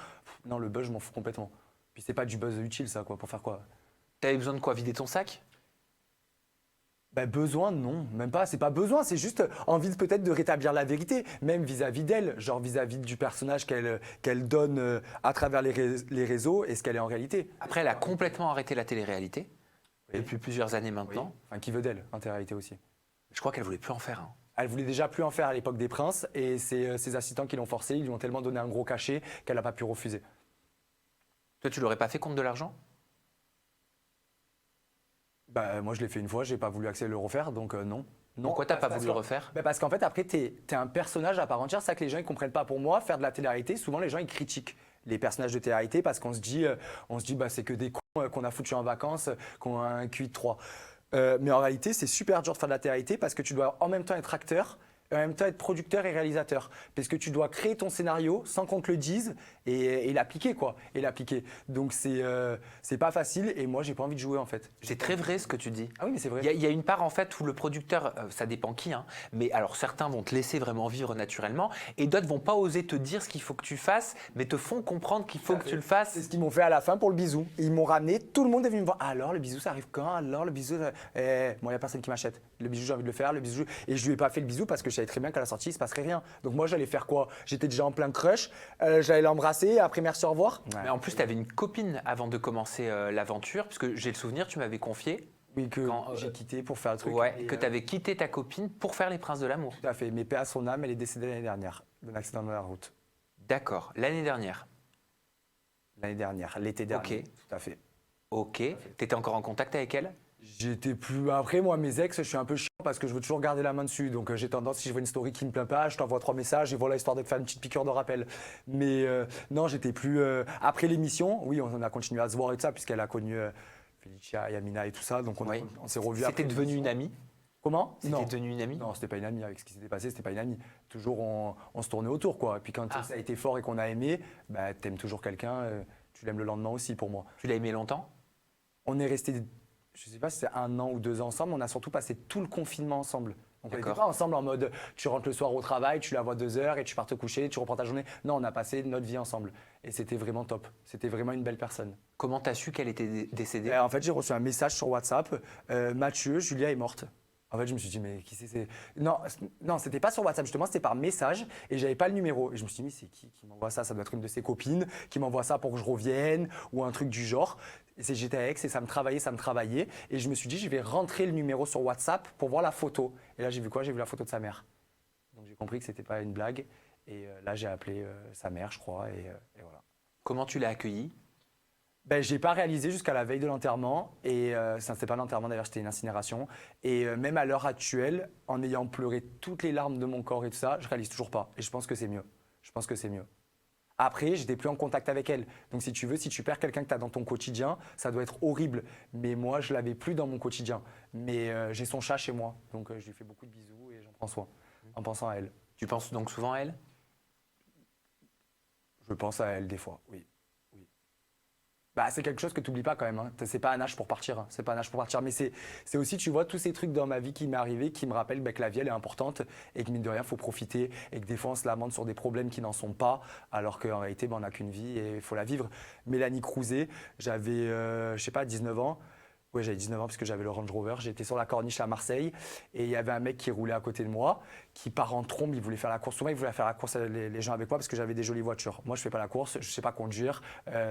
Non, le buzz, je m'en fous complètement. Puis c'est pas du buzz utile, ça, quoi. Pour faire quoi?
T'avais besoin de quoi? Vider ton sac?
Besoin, non, même pas. C'est pas besoin, c'est juste envie peut-être de rétablir la vérité, même vis-à-vis d'elle, genre vis-à-vis du personnage qu'elle donne à travers les réseaux et ce qu'elle est en réalité.
Après, elle a complètement arrêté la télé-réalité depuis plusieurs années maintenant.
Oui. Enfin, qui veut d'elle, en télé-réalité aussi.
Je crois qu'elle voulait plus en faire. Hein.
Elle voulait déjà plus en faire à l'époque des princes et c'est ses assistants qui l'ont forcé. Ils lui ont tellement donné un gros cachet qu'elle n'a pas pu refuser.
Toi, tu l'aurais pas fait contre de l'argent?
Moi, je l'ai fait une fois, j'ai pas voulu le refaire, donc non.
Pourquoi t'as pas voulu le refaire?
Parce qu'en fait, après, t'es un personnage à part entière. C'est ça que les gens ne comprennent pas. Pour moi, faire de la télé-réalité, souvent les gens ils critiquent les personnages de télé-réalité parce qu'on se dit, c'est que des cons qu'on a foutus en vacances, qu'on a un QI de 3. Mais en réalité, c'est super dur de faire de la télé-réalité parce que tu dois en même temps être acteur, et en même temps être producteur et réalisateur. Parce que tu dois créer ton scénario sans qu'on te le dise et l'appliquer, quoi. Et l'appliquer. Donc c'est pas facile et moi j'ai pas envie de jouer en fait.
C'est très vrai ce que tu dis.
Ah oui, mais c'est vrai.
Il y a une part en fait où le producteur, ça dépend qui, hein, mais alors certains vont te laisser vraiment vivre naturellement et d'autres vont pas oser te dire ce qu'il faut que tu fasses, mais te font comprendre qu'il faut que tu le fasses.
C'est ce qu'ils m'ont fait à la fin pour le bisou. Ils m'ont ramené, tout le monde est venu me voir. Alors le bisou ça arrive quand? Alors le bisou, moi il n'y a personne qui m'achète. Le bisou, j'ai envie de le faire. Le bisou, et je lui ai pas fait le bisou parce que je savais très bien qu'à la sortie, il se passerait rien. Donc moi, j'allais faire quoi? J'étais déjà en plein crush. J'allais l'embrasser. Après, merci, au revoir. Ouais.
Mais en plus, tu avais une copine avant de commencer l'aventure, puisque j'ai le souvenir, tu m'avais confié
Oui, que
quand,
j'ai quitté pour faire le truc.
ouais,
Et,
que tu avais quitté ta copine pour faire les Princes de l'amour.
Tout à fait. Mais paix à son âme, elle est décédée l'année dernière d'un accident de la route.
D'accord, l'année dernière.
L'année dernière, l'été dernier.
Ok.
Tout à fait.
Ok, tu étais encore en contact avec elle?
J'étais plus. Après, moi, mes ex, je suis un peu chiant parce que je veux toujours garder la main dessus. Donc, j'ai tendance, si je vois une story qui me plaît pas, je t'envoie 3 messages et voilà, histoire de te faire une petite piqûre de rappel. Mais non, j'étais plus. Après l'émission, oui, on a continué à se voir et tout ça, puisqu'elle a connu Felicia, Yamina et tout ça. Donc,
Oui.
on s'est revus
C'était
après.
devenu une amie?
Comment?
C'était
Non.
devenu une amie?
Non, c'était pas une amie. Avec ce qui s'était passé, c'était pas une amie. Toujours, on se tournait autour, quoi. Et puis, quand
Ah.
ça a été fort et qu'on a aimé, bah, t'aimes toujours quelqu'un, tu l'aimes le lendemain aussi, pour moi.
Tu l'as aimé longtemps?
On est resté, je sais pas si c'est 1 an ou 2 ans ensemble, on a surtout passé tout le confinement ensemble. Donc on n'était
D'accord.
pas ensemble en mode tu rentres le soir au travail, tu la vois 2 heures et tu pars te coucher, tu reprends ta journée. Non, on a passé notre vie ensemble. Et c'était vraiment top. C'était vraiment une belle personne.
Comment tu as su qu'elle était décédée?
Et en fait, j'ai reçu un message sur WhatsApp, Mathieu, Julia est morte. En fait, je me suis dit, mais qui c'est? Non, non, c'était pas sur WhatsApp, justement, c'était par message et j'avais pas le numéro. Et je me suis dit, mais c'est qui m'envoie ça? Ça doit être une de ses copines qui m'envoie ça pour que je revienne ou un truc du genre. Et j'étais avec et ça me travaillait. Et je me suis dit, je vais rentrer le numéro sur WhatsApp pour voir la photo. Et là, j'ai vu quoi? J'ai vu la photo de sa mère. Donc j'ai compris que c'était pas une blague. Et là, j'ai appelé sa mère, je crois, et voilà.
Comment tu l'as accueillie?
Ben, j'ai pas réalisé jusqu'à la veille de l'enterrement et ça c'était pas l'enterrement d'ailleurs, c'était une incinération et même à l'heure actuelle, en ayant pleuré toutes les larmes de mon corps et tout ça, je réalise toujours pas et je pense que c'est mieux. Je pense que c'est mieux. Après, j'étais plus en contact avec elle. Donc si tu veux, si tu perds quelqu'un que tu as dans ton quotidien, ça doit être horrible. Mais moi, je l'avais plus dans mon quotidien. Mais j'ai son chat chez moi, donc je lui fais beaucoup de bisous et j'en prends soin en pensant à elle.
Tu penses donc souvent à elle?
Je pense à elle des fois, oui. Bah, c'est quelque chose que tu n'oublies pas quand même. Hein. C'est pas un âge pour partir. Hein. C'est pas un âge pour partir. Mais c'est aussi, tu vois, tous ces trucs dans ma vie qui m'est arrivé qui me rappellent que la vie, elle est importante et que mine de rien, il faut profiter et que des fois, on se lamente sur des problèmes qui n'en sont pas, alors qu'en réalité, on n'a qu'une vie et il faut la vivre. Mélanie Crouzet, j'avais, je sais pas, 19 ans. Oui, j'avais 19 ans parce que j'avais le Range Rover. J'étais sur la corniche à Marseille et il y avait un mec qui roulait à côté de moi, qui part en trombe. Il voulait faire la course. Souvent, il voulait faire la course les gens avec moi parce que j'avais des jolies voitures. Moi, je fais pas la course, je sais pas conduire,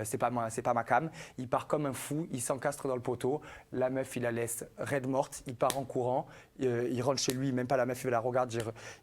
c'est pas ma cam. Il part comme un fou, il s'encastre dans le poteau. La meuf, il la laisse raide morte. Il part en courant, il rentre chez lui. Même pas la meuf, il la regarde.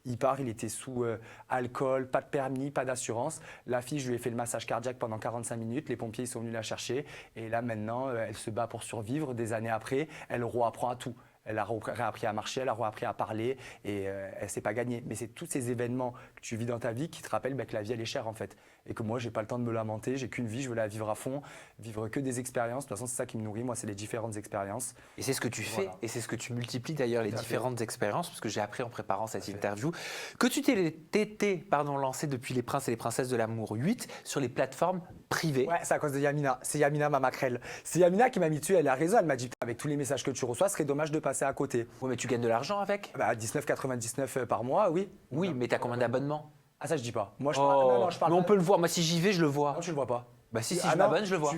Il part, il était sous alcool, pas de permis, pas d'assurance. La fille, je lui ai fait le massage cardiaque pendant 45 minutes. Les pompiers, ils sont venus la chercher. Et là, maintenant, elle se bat pour survivre. Des années après, elle reapprend à tout. Elle a réappris à marcher, elle a réappris à parler et elle ne s'est pas gagnée. Mais c'est tous ces événements que tu vis dans ta vie qui te rappellent que la vie, elle est chère en fait. Et que moi, je n'ai pas le temps de me lamenter, j'ai qu'une vie, je veux la vivre à fond, vivre que des expériences. De toute façon, c'est ça qui me nourrit, moi, c'est les différentes expériences.
Et c'est ce que tu fais, et c'est ce que tu multiplies d'ailleurs, les différentes expériences, parce que j'ai appris en préparant cette interview que tu t'étais lancé depuis Les Princes et les Princesses de l'Amour 8 sur les plateformes privées.
Ouais, c'est à cause de Yamina. C'est Yamina, ma maquerelle. C'est Yamina qui m'a mis dessus, elle a raison, elle m'a dit avec tous les messages que tu reçois, ce serait dommage de passer à côté.
Oui, mais tu gagnes de l'argent avec?
Bah, 19,99 par mois, oui.
Oui, mais tu as combien d'abonnements?
Ah, ça, je dis pas. Moi, je
Oh,
parle. Non, je parle
mais on
pas.
peut le voir, moi si j'y vais, je le vois.
Non, tu le vois pas.
Bah si,
Ah
je
non,
m'abonne, je le vois.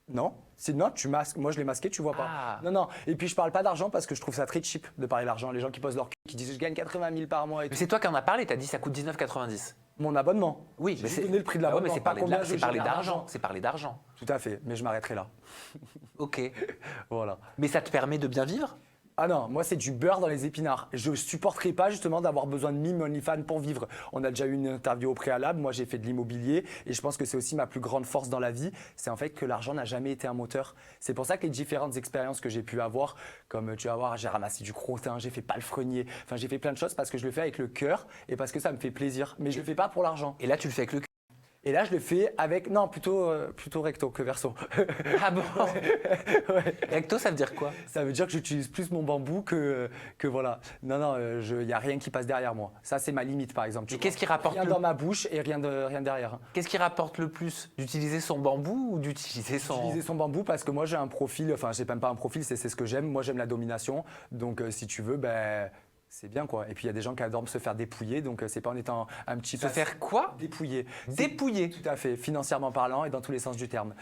Non, non, tu masques. Moi, je l'ai masqué, tu vois pas.
Ah.
Non, non. Et puis, je parle pas d'argent parce que je trouve ça très cheap de parler d'argent. Les gens qui posent leur cul, qui disent je gagne 80 000 par mois et
Mais
tout.
c'est toi qui en as parlé, tu as dit ça coûte 19,90.
Mon abonnement.
Oui,
je
mais
vais
c'est
donner le prix de
Ah ouais,
l'abonnement.
mais c'est
pas
parler
combien je génère
d'argent. C'est parler d'argent.
Tout à fait, mais je m'arrêterai là.
Ok.
Voilà.
Mais ça te permet de bien vivre?
Ah non, moi c'est du beurre dans les épinards. Je ne supporterai pas justement d'avoir besoin de mime OnlyFans pour vivre. On a déjà eu une interview au préalable, moi j'ai fait de l'immobilier et je pense que c'est aussi ma plus grande force dans la vie, c'est en fait que l'argent n'a jamais été un moteur. C'est pour ça que les différentes expériences que j'ai pu avoir, comme tu vas voir, j'ai ramassé du crottin, j'ai fait palefrenier, enfin j'ai fait plein de choses parce que je le fais avec le cœur et parce que ça me fait plaisir. Mais je le fais pas pour l'argent.
Et là, tu le fais avec le cul.
Et là je le fais avec, non plutôt recto que verso.
Ah bon?
Ouais.
Recto, ça veut dire quoi?
Ça veut dire que j'utilise plus mon bambou que voilà. Non, non, il n'y a rien qui passe derrière moi. Ça, c'est ma limite, par exemple.
Mais qu'est-ce qui rapporte
Rien dans ma bouche et rien derrière.
Qu'est-ce qui rapporte le plus? D'utiliser son bambou ou d'utiliser son…
Utiliser son bambou parce que moi, j'ai un profil, enfin, j'ai même pas un profil, c'est ce que j'aime. Moi, j'aime la domination. Donc, si tu veux, ben… c'est bien quoi. Et puis il y a des gens qui adorent se faire dépouiller, donc c'est pas en étant un petit
Se faire quoi?
dépouiller.
Dépouiller.
Tout à fait, financièrement parlant et dans tous les sens du terme.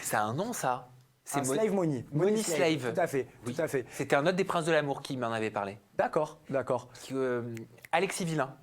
Ça a un nom, ça. C'est
un slave money.
Money slave.
Tout à fait,
Oui.
tout à fait.
C'était un autre des princes de l'amour qui m'en avait parlé.
D'accord, d'accord.
Alexis Villain.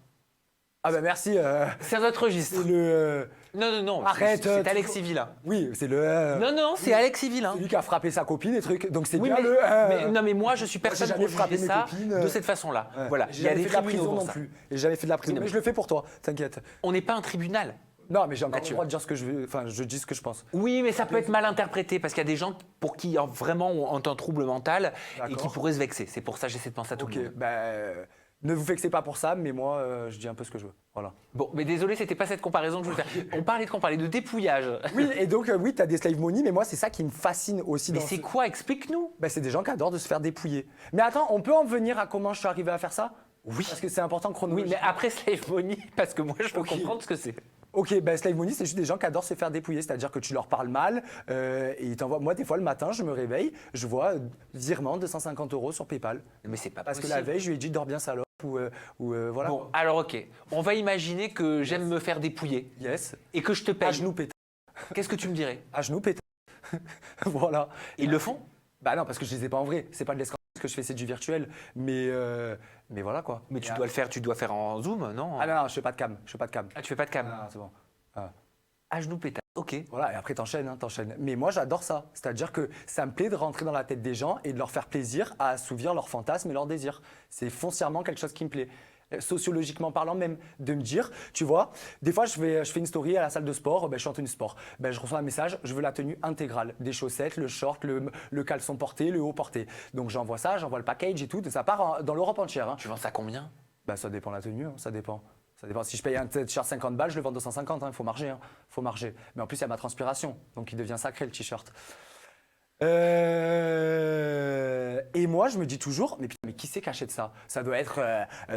Ah bah merci.
C'est un autre registre.
C'est le.
Non.
Arrête,
C'est
toujours-
Alexis Villain.
Oui, c'est le.
Non, c'est Alexis Villain.
C'est lui qui a frappé sa copine et trucs. Donc c'est
Oui,
bien
mais,
le.
non, mais moi, je suis
Moi,
personne
j'ai
pour
jamais frappé
juger
mes
ça
copines.
de cette façon-là.
Ouais.
Voilà,
J'ai
il y a
jamais
des
fait de la
tribunaux
prison
pour
non
ça.
plus. Et j'avais fait de la prison.
Oui, non,
Mais
mais-
je le fais pour toi, t'inquiète.
On n'est pas un tribunal.
Non, mais j'ai encore le
Mathieu.
droit de dire ce que je veux. Enfin, je dis ce que je pense.
Oui, mais ça peut être mal interprété parce qu'il y a des gens pour qui vraiment ont un trouble mental et qui
D'accord.
pourraient se vexer. C'est pour ça que j'essaie de penser à tout
Ok,
le monde.
ne vous vexez pas pour ça, mais moi, je dis un peu ce que je veux. Voilà.
Bon, mais désolé, c'était pas cette comparaison que je voulais faire. On parlait de dépouillage.
Oui, et donc, oui, tu as des slave money, mais moi, c'est ça qui me fascine aussi.
Mais
dans
c'est
ce-
quoi? Explique-nous.
C'est des gens qui adorent de se faire dépouiller. Mais attends, on peut en venir à comment je suis arrivé à faire ça?
Oui.
Parce que c'est important
Oui,
chronologiquement.
mais après Slave Money, parce que moi, je veux
Ok.
comprendre ce que c'est.
Ok, slave money, c'est juste des gens qui adorent se faire dépouiller, c'est-à-dire que tu leur parles mal et ils t'envoient. Moi, des fois, le matin, je me réveille, je vois virement 250 € sur PayPal.
Mais c'est pas
Parce que
possible.
la veille, je lui ai dit dors bien salope ou voilà.
Bon, alors ok. On va imaginer que j'aime me faire dépouiller
Yes.
et que je te paye.
À genoux pétard.
Qu'est-ce que tu me dirais?
À genoux pétard. Voilà.
Ils le font?
Bah non, parce que je les ai pas en vrai. C'est pas de l'escroquerie, ce que je fais, c'est du virtuel. Mais voilà quoi.
Mais
Et
tu dois faire en Zoom, non?
Ah non, je fais pas de cam. Je fais pas de cam.
Ah, tu fais pas de cam.
Ah, c'est bon.
À genoux pétard. Ok.
Voilà, et après t'enchaînes, hein, t'enchaînes. Mais moi j'adore ça. C'est-à-dire que ça me plaît de rentrer dans la tête des gens et de leur faire plaisir à assouvir leurs fantasmes et leurs désirs. C'est foncièrement quelque chose qui me plaît. Sociologiquement parlant même, de me dire, tu vois, des fois je fais une story à la salle de sport, je suis en tenue sport, je reçois un message, je veux la tenue intégrale, des chaussettes, le short, le caleçon porté, le haut porté. Donc j'envoie ça, j'envoie le package et tout, ça part dans l'Europe entière. Hein.
Tu vends ça combien?
Ça dépend de la tenue, hein, ça dépend. Ça dépend. Si je paye un t-shirt 50 balles, je le vends 250, il faut marger, hein, faut marger. Mais en plus, il y a ma transpiration, donc il devient sacré le t-shirt. Et moi, je me dis toujours, mais putain, mais qui c'est qui achète ça? Ça doit être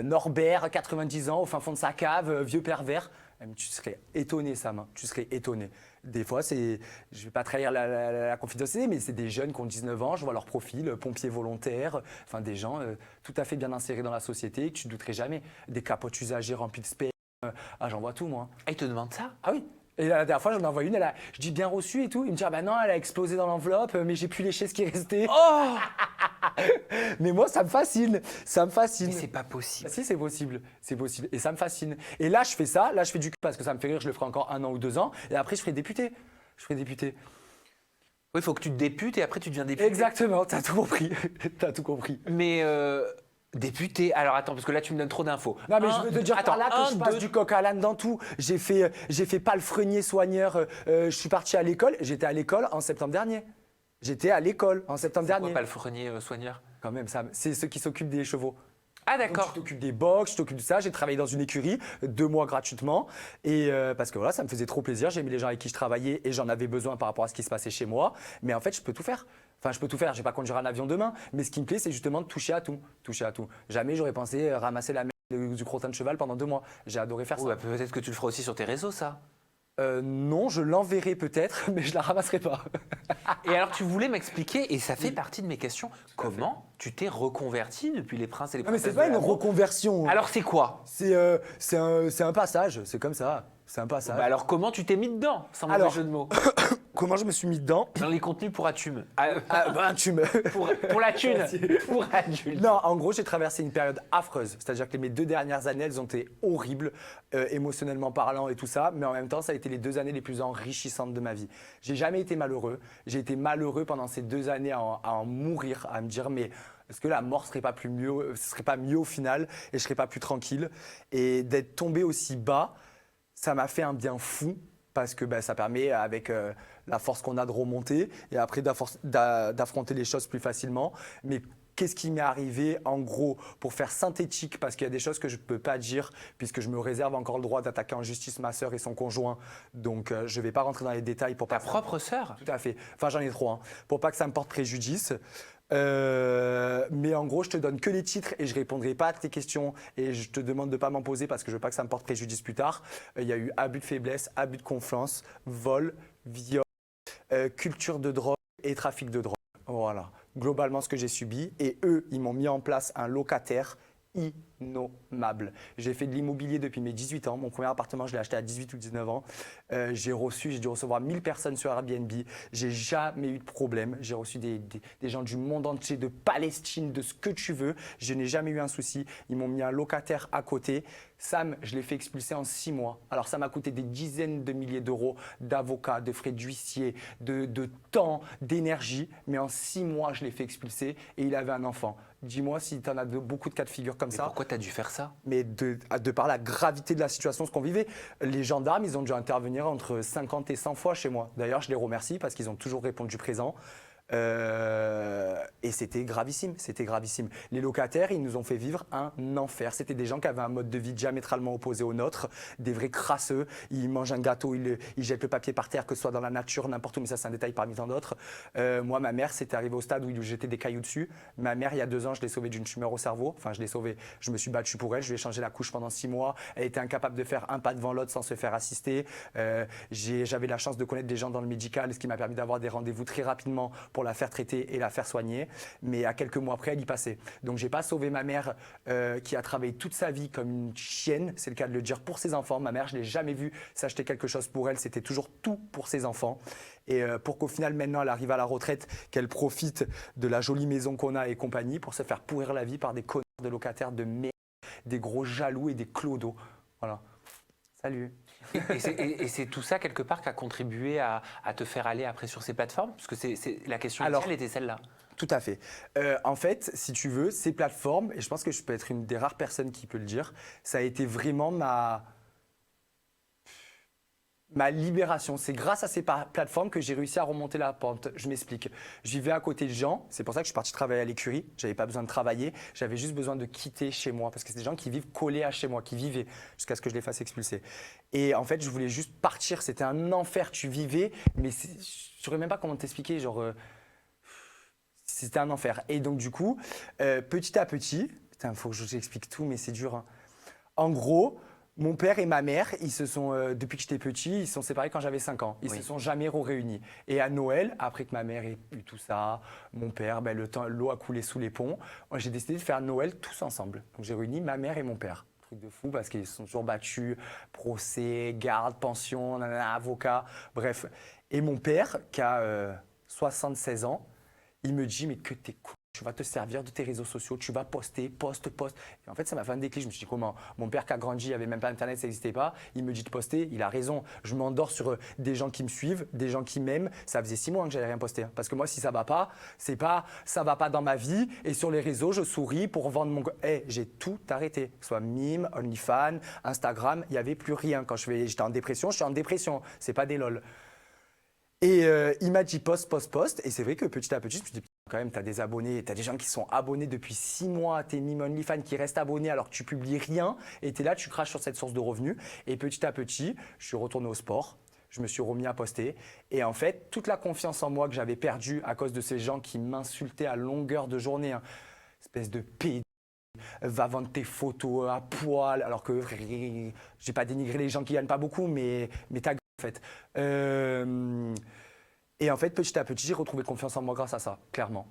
Norbert, 90 ans, au fin fond de sa cave, vieux pervers. Tu serais étonné, Sam, hein, tu serais étonné. Des fois, je ne vais pas trahir la confidentialité, mais c'est des jeunes qui ont 19 ans, je vois leur profil, pompiers volontaires, enfin des gens tout à fait bien insérés dans la société, que tu ne douterais jamais. Des capotes usagées remplies de sperme, j'en vois tout, moi.
Ah, ils te demandent ça?
Ah oui. Et la dernière fois, j'en envoie une, je dis bien reçu et tout. Il me dit, ah bah non, elle a explosé dans l'enveloppe, mais j'ai pu lécher ce qui est resté.
Oh!
Mais moi, ça me fascine. Ça me fascine.
Mais c'est pas possible.
Ah, si, c'est possible. C'est possible. Et ça me fascine. Et là, je fais ça. Là, je fais du cul parce que ça me fait rire. Je le ferai encore 1 an ou 2 ans. Et après, je ferai député. Je ferai député.
Oui, il faut que tu te députes et après tu deviens député.
Exactement. T'as tout compris. T'as tout compris.
Mais député, alors attends, parce que là tu me donnes trop d'infos.
Non, mais je veux te dire
attends,
par là que je passe du coq à l'âne dans tout. J'ai fait palefrenier soigneur. Je suis parti à l'école. J'étais à l'école en septembre dernier. J'étais à l'école en septembre dernier.
Pas le frenier soigneur.
Quand même, Sam. C'est ceux qui s'occupent des chevaux.
Ah
Donc,
d'accord.
je t'occupe des box, je t'occupe de ça. J'ai travaillé dans une écurie 2 mois gratuitement. Et parce que voilà, ça me faisait trop plaisir. J'ai aimé les gens avec qui je travaillais et j'en avais besoin par rapport à ce qui se passait chez moi. Mais en fait, je peux tout faire. Enfin, je peux tout faire. Je vais pas conduire un avion demain. Mais ce qui me plaît, c'est justement de toucher à tout. Toucher à tout. Jamais j'aurais pensé ramasser la merde du crottin de cheval pendant 2 mois. J'ai adoré faire ça.
Ouais, peut-être que tu le feras aussi sur tes réseaux, ça.
Non, je l'enverrai peut-être, mais je la ramasserai pas.
Et alors tu voulais m'expliquer, et ça fait partie de mes questions, comment tu t'es reconverti depuis les princes et les
Non, mais
princesses
c'est pas
de
une
l'amour?
reconversion.
Alors c'est quoi?
C'est un passage. C'est comme ça. C'est un passage.
Bah alors comment tu t'es mis dedans, sans mauvais
Alors-
jeu de mots?
Comment je me suis mis dedans?
Dans les contenus pour Atume.
Tu me.
Pour la thune. Pour adulte.
Non, en gros, j'ai traversé une période affreuse. C'est-à-dire que mes 2 dernières années, elles ont été horribles, émotionnellement parlant et tout ça. Mais en même temps, ça a été les 2 années les plus enrichissantes de ma vie. J'ai jamais été malheureux. J'ai été malheureux pendant ces 2 années à en mourir, à me dire, mais est-ce que la mort serait pas plus mieux, ce serait pas mieux au final et je serais pas plus tranquille? Et d'être tombé aussi bas, ça m'a fait un bien fou. Parce que ça permet, avec la force qu'on a, de remonter et après d'affronter les choses plus facilement. Mais qu'est-ce qui m'est arrivé, en gros, pour faire synthétique, parce qu'il y a des choses que je ne peux pas dire, puisque je me réserve encore le droit d'attaquer en justice ma sœur et son conjoint. Donc, je ne vais pas rentrer dans les détails pour pas.
Ta propre sœur?
Tout à fait. Enfin, j'en ai 3, hein, pour pas que ça me porte préjudice. Mais en gros, je te donne que les titres et je répondrai pas à tes questions et je te demande de pas m'en poser parce que je veux pas que ça me porte préjudice plus tard. Il y a eu abus de faiblesse, abus de confiance, vol, viol, culture de drogue et trafic de drogue. Voilà, globalement ce que j'ai subi. Et eux, ils m'ont mis en place un locataire innommable. J'ai fait de l'immobilier depuis mes 18 ans. Mon premier appartement, je l'ai acheté à 18 ou 19 ans. J'ai dû recevoir 1000 personnes sur Airbnb. J'ai jamais eu de problème. J'ai reçu des gens du monde entier, de Palestine, de ce que tu veux. Je n'ai jamais eu un souci. Ils m'ont mis un locataire à côté. Sam, je l'ai fait expulser en 6 mois. Alors, ça m'a coûté des dizaines de milliers d'euros d'avocats, de frais d'huissier, de temps, d'énergie. Mais en 6 mois, je l'ai fait expulser et il avait un enfant. Dis-moi si tu en as beaucoup de cas de figure comme ça.
Pourquoi tu as dû faire ça?
Mais de par la gravité de la situation, ce qu'on vivait, les gendarmes, ils ont dû intervenir entre 50 et 100 fois chez moi. D'ailleurs, je les remercie parce qu'ils ont toujours répondu présent. Et c'était gravissime, c'était gravissime. Les locataires, ils nous ont fait vivre un enfer. C'était des gens qui avaient un mode de vie diamétralement opposé au nôtre, des vrais crasseux. Ils mangent un gâteau, ils jettent le papier par terre, que ce soit dans la nature, n'importe où, mais ça c'est un détail parmi tant d'autres. Moi, ma mère, c'était arrivé au stade où ils lui jetaient des cailloux dessus. Ma mère, il y a 2 ans, je l'ai sauvée d'une tumeur au cerveau. Enfin, je l'ai sauvée, je me suis battu pour elle, je lui ai changé la couche pendant 6 mois. Elle était incapable de faire un pas devant l'autre sans se faire assister. J'avais la chance de connaître des gens dans le médical, ce qui m'a permis d'avoir des rendez-vous très rapidement pour la faire traiter et la faire soigner. Mais à quelques mois après, elle y passait. Donc, j'ai pas sauvé ma mère qui a travaillé toute sa vie comme une chienne, c'est le cas de le dire, pour ses enfants. Ma mère, je l'ai jamais vue s'acheter quelque chose pour elle. C'était toujours tout pour ses enfants. Et pour qu'au final, maintenant, elle arrive à la retraite, qu'elle profite de la jolie maison qu'on a et compagnie pour se faire pourrir la vie par des connards de locataires de merde, des gros jaloux et des clodos. Voilà. Salut.
Et c'est tout ça, quelque part, qui a contribué à te faire aller après sur ces plateformes? Parce que la question initiale était celle-là.
Tout à fait. En fait, si tu veux, ces plateformes, et je pense que je peux être une des rares personnes qui peut le dire, ça a été vraiment ma libération. C'est grâce à ces plateformes que j'ai réussi à remonter la pente. Je m'explique. Je vivais à côté de gens. C'est pour ça que je suis parti travailler à l'écurie. Je n'avais pas besoin de travailler. J'avais juste besoin de quitter chez moi parce que c'est des gens qui vivent collés à chez moi, qui vivaient jusqu'à ce que je les fasse expulser. Et en fait, je voulais juste partir. C'était un enfer. Tu vivais, mais je ne saurais même pas comment t'expliquer. C'était un enfer. Et donc, du coup, petit à petit, il faut que je vous explique tout, mais c'est dur. Hein. En gros, mon père et ma mère, ils se sont, depuis que j'étais petit, ils se sont séparés quand j'avais 5 ans. Ils se sont jamais réunis. Et à Noël, après que ma mère ait eu tout ça, mon père, l'eau a coulé sous les ponts. J'ai décidé de faire Noël tous ensemble. Donc j'ai réuni ma mère et mon père. Truc de fou parce qu'ils se sont toujours battus, procès, garde, pension, avocat, bref. Et mon père, qui a 76 ans, il me dit, mais que t'es con. Tu vas te servir de tes réseaux sociaux, tu vas poster, poste. Et en fait, ça m'a fait un déclic. Je me suis dit, comment? Mon père qui a grandi, il n'y avait même pas Internet, ça n'existait pas. Il me dit de poster, il a raison. Je m'endors sur des gens qui me suivent, des gens qui m'aiment. Ça faisait 6 mois que j'avais rien posté. Parce que moi, si ça va pas, c'est pas ça va pas dans ma vie. Et sur les réseaux, je souris pour vendre mon. J'ai tout arrêté. Que ce soit Mime, OnlyFans, Instagram, il n'y avait plus rien. Quand j'étais en dépression, je suis en dépression. C'est pas des lol. Et il m'a dit poste. Et c'est vrai que petit à petit, je me suis dit, quand même, tu as des abonnés, tu as des gens qui sont abonnés depuis 6 mois à tes Mime OnlyFans qui restent abonnés alors que tu publies rien. Et tu es là, tu craches sur cette source de revenus. Et petit à petit, je suis retourné au sport. Je me suis remis à poster. Et en fait, toute la confiance en moi que j'avais perdue à cause de ces gens qui m'insultaient à longueur de journée, hein, espèce de pédé, va vendre tes photos à poil. Alors que j'ai pas dénigré les gens qui gagnent pas beaucoup, mais ta gueule, en fait. Et en fait, petit à petit, j'ai retrouvé confiance en moi grâce à ça, clairement.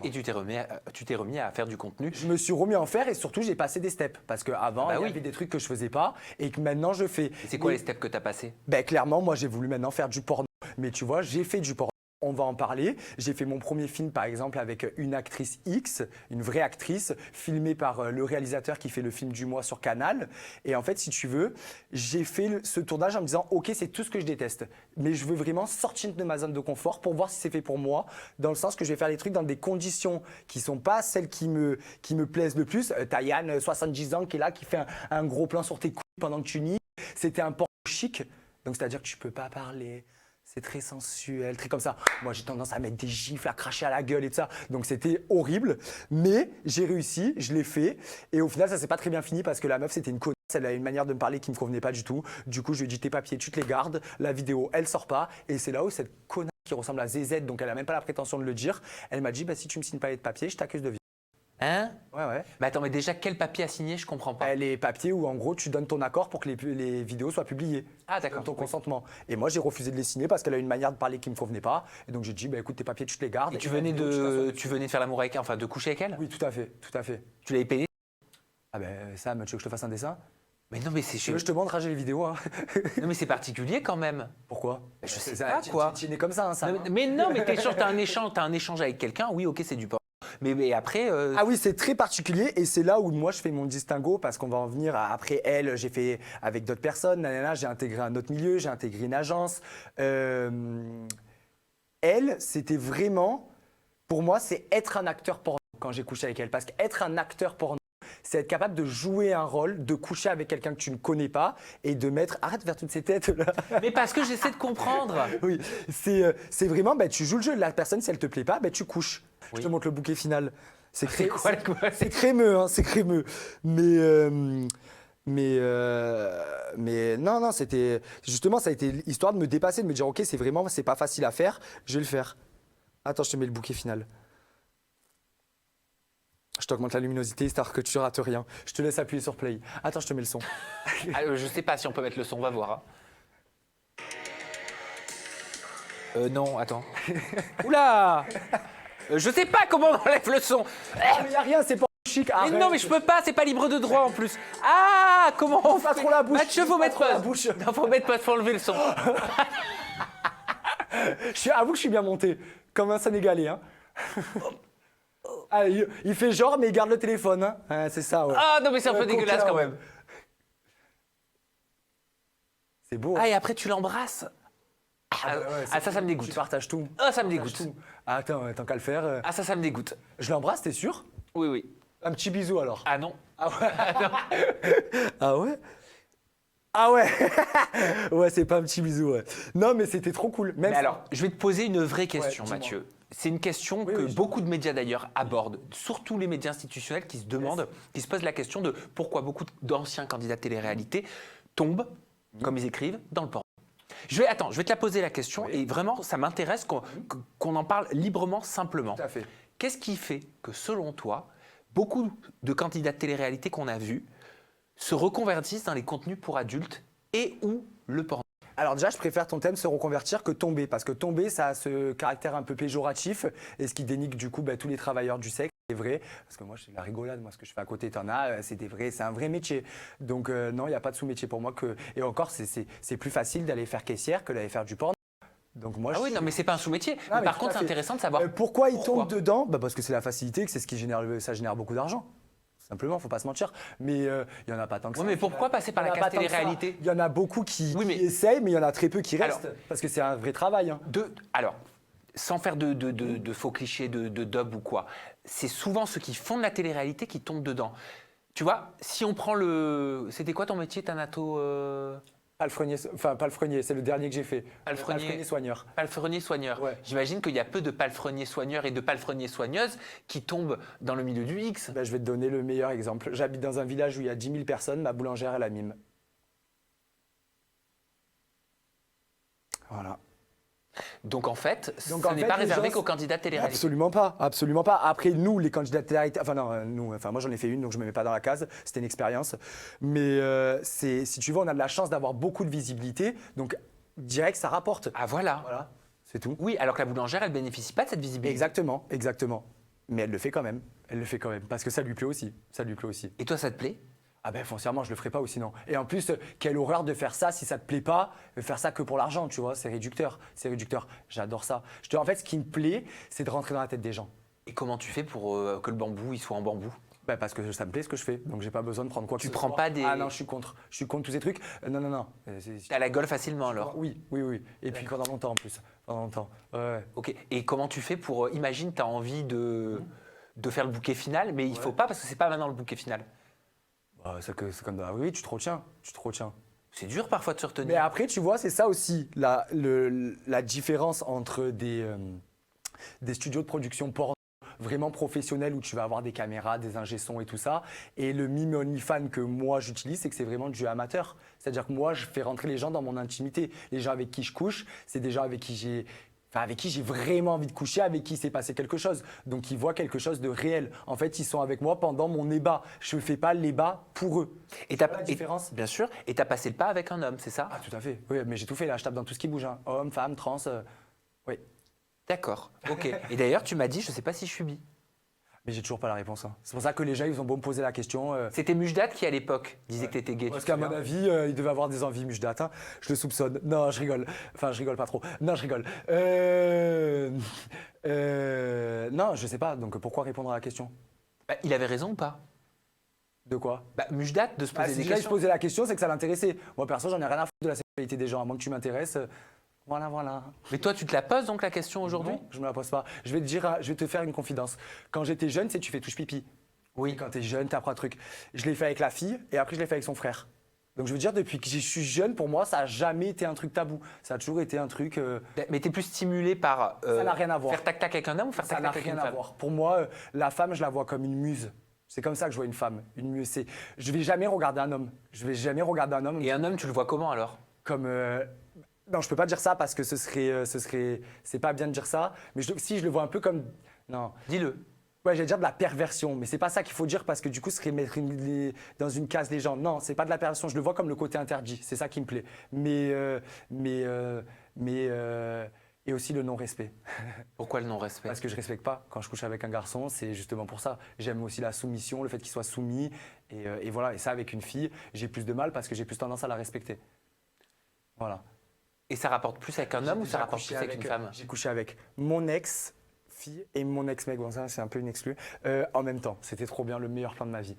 Et tu t'es remis à faire du contenu?
Je me suis remis à en faire et surtout, j'ai passé des steps. Parce qu'avant, il y avait des trucs que je faisais pas et que maintenant, je fais.
C'est quoi les steps que tu as passés?
Clairement, moi, j'ai voulu maintenant faire du porno. Mais tu vois, j'ai fait du porno. On va en parler. J'ai fait mon premier film, par exemple, avec une actrice X, une vraie actrice, filmée par le réalisateur qui fait le film du mois sur Canal. Et en fait, si tu veux, j'ai fait ce tournage en me disant, OK, c'est tout ce que je déteste. Mais je veux vraiment sortir de ma zone de confort pour voir si c'est fait pour moi, dans le sens que je vais faire les trucs dans des conditions qui ne sont pas celles qui me plaisent le plus. T'as Yann, 70 ans, qui est là, qui fait un gros plan sur tes couilles pendant que tu nies. C'était un porno chic. Donc, c'est-à-dire que tu ne peux pas parler. C'est très sensuel, très comme ça. Moi, j'ai tendance à mettre des gifles, à cracher à la gueule et tout ça. Donc, c'était horrible. Mais j'ai réussi, je l'ai fait. Et au final, ça s'est pas très bien fini parce que la meuf, c'était une connasse. Elle a une manière de me parler qui me convenait pas du tout. Du coup, je lui ai dit, tes papiers, tu te les gardes. La vidéo, elle sort pas. Et c'est là où cette connasse qui ressemble à ZZ, donc elle a même pas la prétention de le dire, elle m'a dit, si tu me signes pas les papiers, je t'accuse de viol.
Hein?
Ouais.
Mais attends, mais déjà, quel papier à signer? Je comprends pas.
Les papiers où, en gros, tu donnes ton accord pour que les vidéos soient publiées.
Ah, d'accord.
Ton consentement. Et moi, j'ai refusé de les signer parce qu'elle a une manière de parler qui ne me convenait pas. Et donc, j'ai dit, écoute, tes papiers, tu te les gardes.
Et tu venais de faire l'amour avec elle, enfin de coucher avec elle?
Oui, tout à fait.
Tu l'avais payé?
Ah ben Sam, tu veux que je te fasse un dessin?
Mais non, mais c'est
Tu veux que je te montre les vidéos hein?
non, mais c'est particulier quand même.
Pourquoi?
Je sais
Ça,
pas, quoi.
Tu es né comme ça, hein, Sam.
Non, mais non, mais t'as un échange avec quelqu'un. Oui, ok, c'est du porno. Mais après,
Ah oui, c'est très particulier et c'est là où moi je fais mon distinguo parce qu'on va en venir après elle, j'ai fait avec d'autres personnes, nanana, j'ai intégré un autre milieu, j'ai intégré une agence. Elle, c'était vraiment, pour moi, c'est être un acteur porno quand j'ai couché avec elle. Parce qu'être un acteur porno, c'est être capable de jouer un rôle, de coucher avec quelqu'un que tu ne connais pas et de mettre… Arrête de faire toutes ces têtes là.
mais parce que j'essaie de comprendre.
Oui, c'est vraiment, tu joues le jeu de la personne, si elle te plaît pas, tu couches.
Oui.
Je te montre le bouquet final. C'est
quoi,
c'est crémeux, hein, c'est crémeux. Mais non, c'était justement, ça a été l'histoire de me dépasser, de me dire, ok, c'est pas facile à faire, je vais le faire. Attends, je te mets le bouquet final. Je t'augmente la luminosité, histoire que tu rates rien. Je te laisse appuyer sur play. Attends, je te mets le son.
Je sais pas si on peut mettre le son, on va voir. Hein. Non, attends. Oula je sais pas comment on enlève le son.
Ah, mais y a rien, c'est pas chic.
Mais non, mais je peux pas, c'est pas libre de droit en plus. Ah, comment on
Pas
fait
trop la bouche.
Mathieu, faut mettre
la bouche.
Non, faut mettre pas, faut enlever le son.
Avoue que je suis bien monté, comme un Sénégalais. Hein. Ah, il fait genre, mais il garde le téléphone. Hein. Ah, c'est ça, ouais.
Ah non, mais c'est un peu
Coquin,
dégueulasse quand
ouais.
même.
C'est beau.
Ah, et après tu l'embrasses.
Ah, ouais,
Ça me dégoûte.
Tu partages tout.
Ah, ça me
Partage
dégoûte.
tout. Ah, attends, tant qu'à le faire.
Ah, ça me dégoûte.
Je l'embrasse, t'es sûr?
Oui, oui.
Un petit bisou alors.
Ah non.
Ah ouais? Ah ouais? Ah ouais? Ouais, c'est pas un petit bisou, ouais. Non, mais c'était trop cool. Même
Mais alors, je vais te poser une vraie question,
dis-moi.
Mathieu. C'est une question
Oui,
que
oui,
beaucoup de médias d'ailleurs abordent, surtout les médias institutionnels qui se demandent, qui se posent la question de pourquoi beaucoup d'anciens candidats de télé-réalité tombent, comme ils écrivent, dans le porno. Je vais te la poser la question
Oui.
et vraiment, ça m'intéresse qu'on en parle librement, simplement.
Tout à fait.
Qu'est-ce qui fait que, selon toi, beaucoup de candidats de télé-réalité qu'on a vus se reconvertissent dans les contenus pour adultes et ou le porno?
Alors déjà, je préfère ton thème se reconvertir que tomber, parce que tomber, ça a ce caractère un peu péjoratif, et ce qui dénigre du coup tous les travailleurs du sexe. C'est vrai, parce que moi, c'est de la rigolade. Moi, ce que je fais à côté, t'en as, c'est un vrai métier. Donc non, il n'y a pas de sous-métier pour moi. Et encore, c'est plus facile d'aller faire caissière que d'aller faire du porno. Donc moi,
Ah oui, non, mais c'est pas un sous-métier.
mais
Par
tout
contre,
à
c'est
fait.
intéressant de savoir
Pourquoi ils
pourquoi.
tombent dedans? Parce que c'est la facilité, que c'est ce qui ça génère beaucoup d'argent. Simplement, faut pas se mentir. Mais il y en a pas tant que ça.
Ouais, mais pourquoi passer par
Il y
la
en a
case
pas tant que ça.
télé-réalité?
Il y en a beaucoup qui
Oui, mais-
essayent, mais il y en a très peu qui restent.
Alors-
Parce que c'est un vrai travail. Hein.
Alors, sans faire de faux clichés, de dub ou quoi, c'est souvent ceux qui font de la télé-réalité qui tombent dedans. Tu vois, si on prend le… C'était quoi ton métier, Thanato
Palefrenier, enfin palefrenier, c'est le dernier que j'ai fait.
Palefrenier
soigneur.
Palefrenier soigneur.
Ouais.
J'imagine qu'il y a peu de palefreniers soigneurs et de palefreniers soigneuses qui tombent dans le milieu du X.
Ben, je vais te donner le meilleur exemple. J'habite dans un village où il y a 10 000 personnes, ma boulangère, elle la mime. Voilà.
Donc en fait,
Donc,
ce
en
n'est
fait,
pas
les
réservé
gens-
qu'aux candidats de télé-réalité.
Absolument pas, absolument pas. Après, nous, les candidats de télé-réalité, moi j'en ai fait une, donc je ne me mets pas dans la case, c'était une expérience. Mais si tu veux, on a de la chance d'avoir beaucoup de visibilité, donc direct, ça rapporte.
Ah voilà.
Voilà, c'est tout.
Oui, alors que la boulangère, elle bénéficie pas de cette visibilité.
Exactement, exactement. Mais elle le fait quand même, parce que ça lui plaît aussi,
Et toi, ça te plaît?
Ah ben foncièrement, je le ferai pas ou sinon. Et en plus, quelle horreur de faire ça si ça te plaît pas, faire ça que pour l'argent, tu vois, c'est réducteur, J'adore ça. En fait, ce qui me plaît, c'est de rentrer dans la tête des gens.
Et comment tu fais pour que le bambou, il soit en bambou?
Ben parce que ça me plaît ce que je fais, donc j'ai pas besoin de prendre quoi que
Tu
ce
prends
soit.
pas des…
Ah non, je suis contre tous ces trucs. Non.
T'as la gueule facilement alors?
Oui. Et puis pendant longtemps en plus. Pendant longtemps. Ouais.
Ok. Et comment tu fais pour… imagine, tu as envie de faire le bouquet final, mais il faut pas parce que c'est pas maintenant le bouquet final.
Bah, c'est comme oui, tu te retiens.
C'est dur parfois de se retenir.
Mais après, tu vois, c'est ça aussi la différence entre des studios de production porno vraiment professionnels où tu vas avoir des caméras, des ingé sons et tout ça, et le mime OnlyFans que moi j'utilise, c'est que c'est vraiment du jeu amateur. C'est-à-dire que moi, je fais rentrer les gens dans mon intimité. Les gens avec qui je couche, c'est des gens avec qui j'ai vraiment envie de coucher, avec qui s'est passé quelque chose. Donc ils voient quelque chose de réel. En fait, ils sont avec moi pendant mon ébat. Je ne fais pas l'ébat pour eux.
Et
Tu vois la différence?
bien sûr. Et tu as passé le pas avec un homme, c'est ça?
Ah, tout à fait. Oui, mais j'ai tout fait là. Je tape dans tout ce qui bouge. Hein. Homme, femme, trans. Oui.
D'accord. Ok. Et d'ailleurs, tu m'as dit, je sais pas si je suis bi.
Mais j'ai toujours pas la réponse. Hein. C'est pour ça que les gens, ils ont beau me poser la question.
C'était Mujdat qui, à l'époque, disait que tu étais gay.
Parce
tu te
qu'à mon
souviens
avis, il devait avoir des envies Mujdat. Hein. Je le soupçonne. Non, je rigole. Enfin, je rigole pas trop. Non, je rigole. Non, je sais pas. Donc pourquoi répondre à la question?
Bah, il avait raison ou pas?
De quoi?
Bah, Mujdat, de se poser
Si
des
déjà il se
questions.
posait la question, c'est que ça l'intéressait. Moi, perso, j'en ai rien à foutre de la sexualité des gens. À moins que tu m'intéresses. Voilà, voilà.
Mais toi, tu te la poses donc la question aujourd'hui?
Non, je me la pose pas. Je vais te dire, je vais te faire une confidence. Quand j'étais jeune, tu fais touche pipi.
Oui.
Et quand tu es jeune, tu apprends un truc. Je l'ai fait avec la fille et après je l'ai fait avec son frère. Donc je veux dire, depuis que je suis jeune, pour moi, ça n'a jamais été un truc tabou. Ça a toujours été un truc.
Mais tu es plus stimulé par
Ça n'a rien à voir.
faire tac-tac avec un homme ou faire
Ça n'a
tac-tac avec
rien
une
à
femme?
voir. Pour moi, la femme, je la vois comme une muse. C'est comme ça que je vois une femme. Une muse, c'est. Je vais jamais regarder un homme. Je vais jamais regarder un homme
Et un homme, tu le vois comment alors?
comme. Non, je peux pas dire ça parce que c'est pas bien de dire ça. Mais si je le vois un peu comme. Non.
Dis-le.
Ouais, j'allais dire de la perversion, mais c'est pas ça qu'il faut dire parce que du coup, ce serait mettre dans une case les gens. Non, c'est pas de la perversion. Je le vois comme le côté interdit. C'est ça qui me plaît. Et aussi le non-respect.
Pourquoi le non-respect?
Parce que je respecte pas. Quand je couche avec un garçon, c'est justement pour ça. J'aime aussi la soumission, le fait qu'il soit soumis. Et voilà. Et ça, avec une fille, j'ai plus de mal parce que j'ai plus tendance à la respecter. Voilà.
Et ça rapporte plus avec un homme ou ça rapporte plus avec une femme?
J'ai couché avec mon ex-fille et mon ex-mec. Bon, ça, c'est un peu une exclue. En même temps. C'était trop bien, le meilleur plan de ma vie.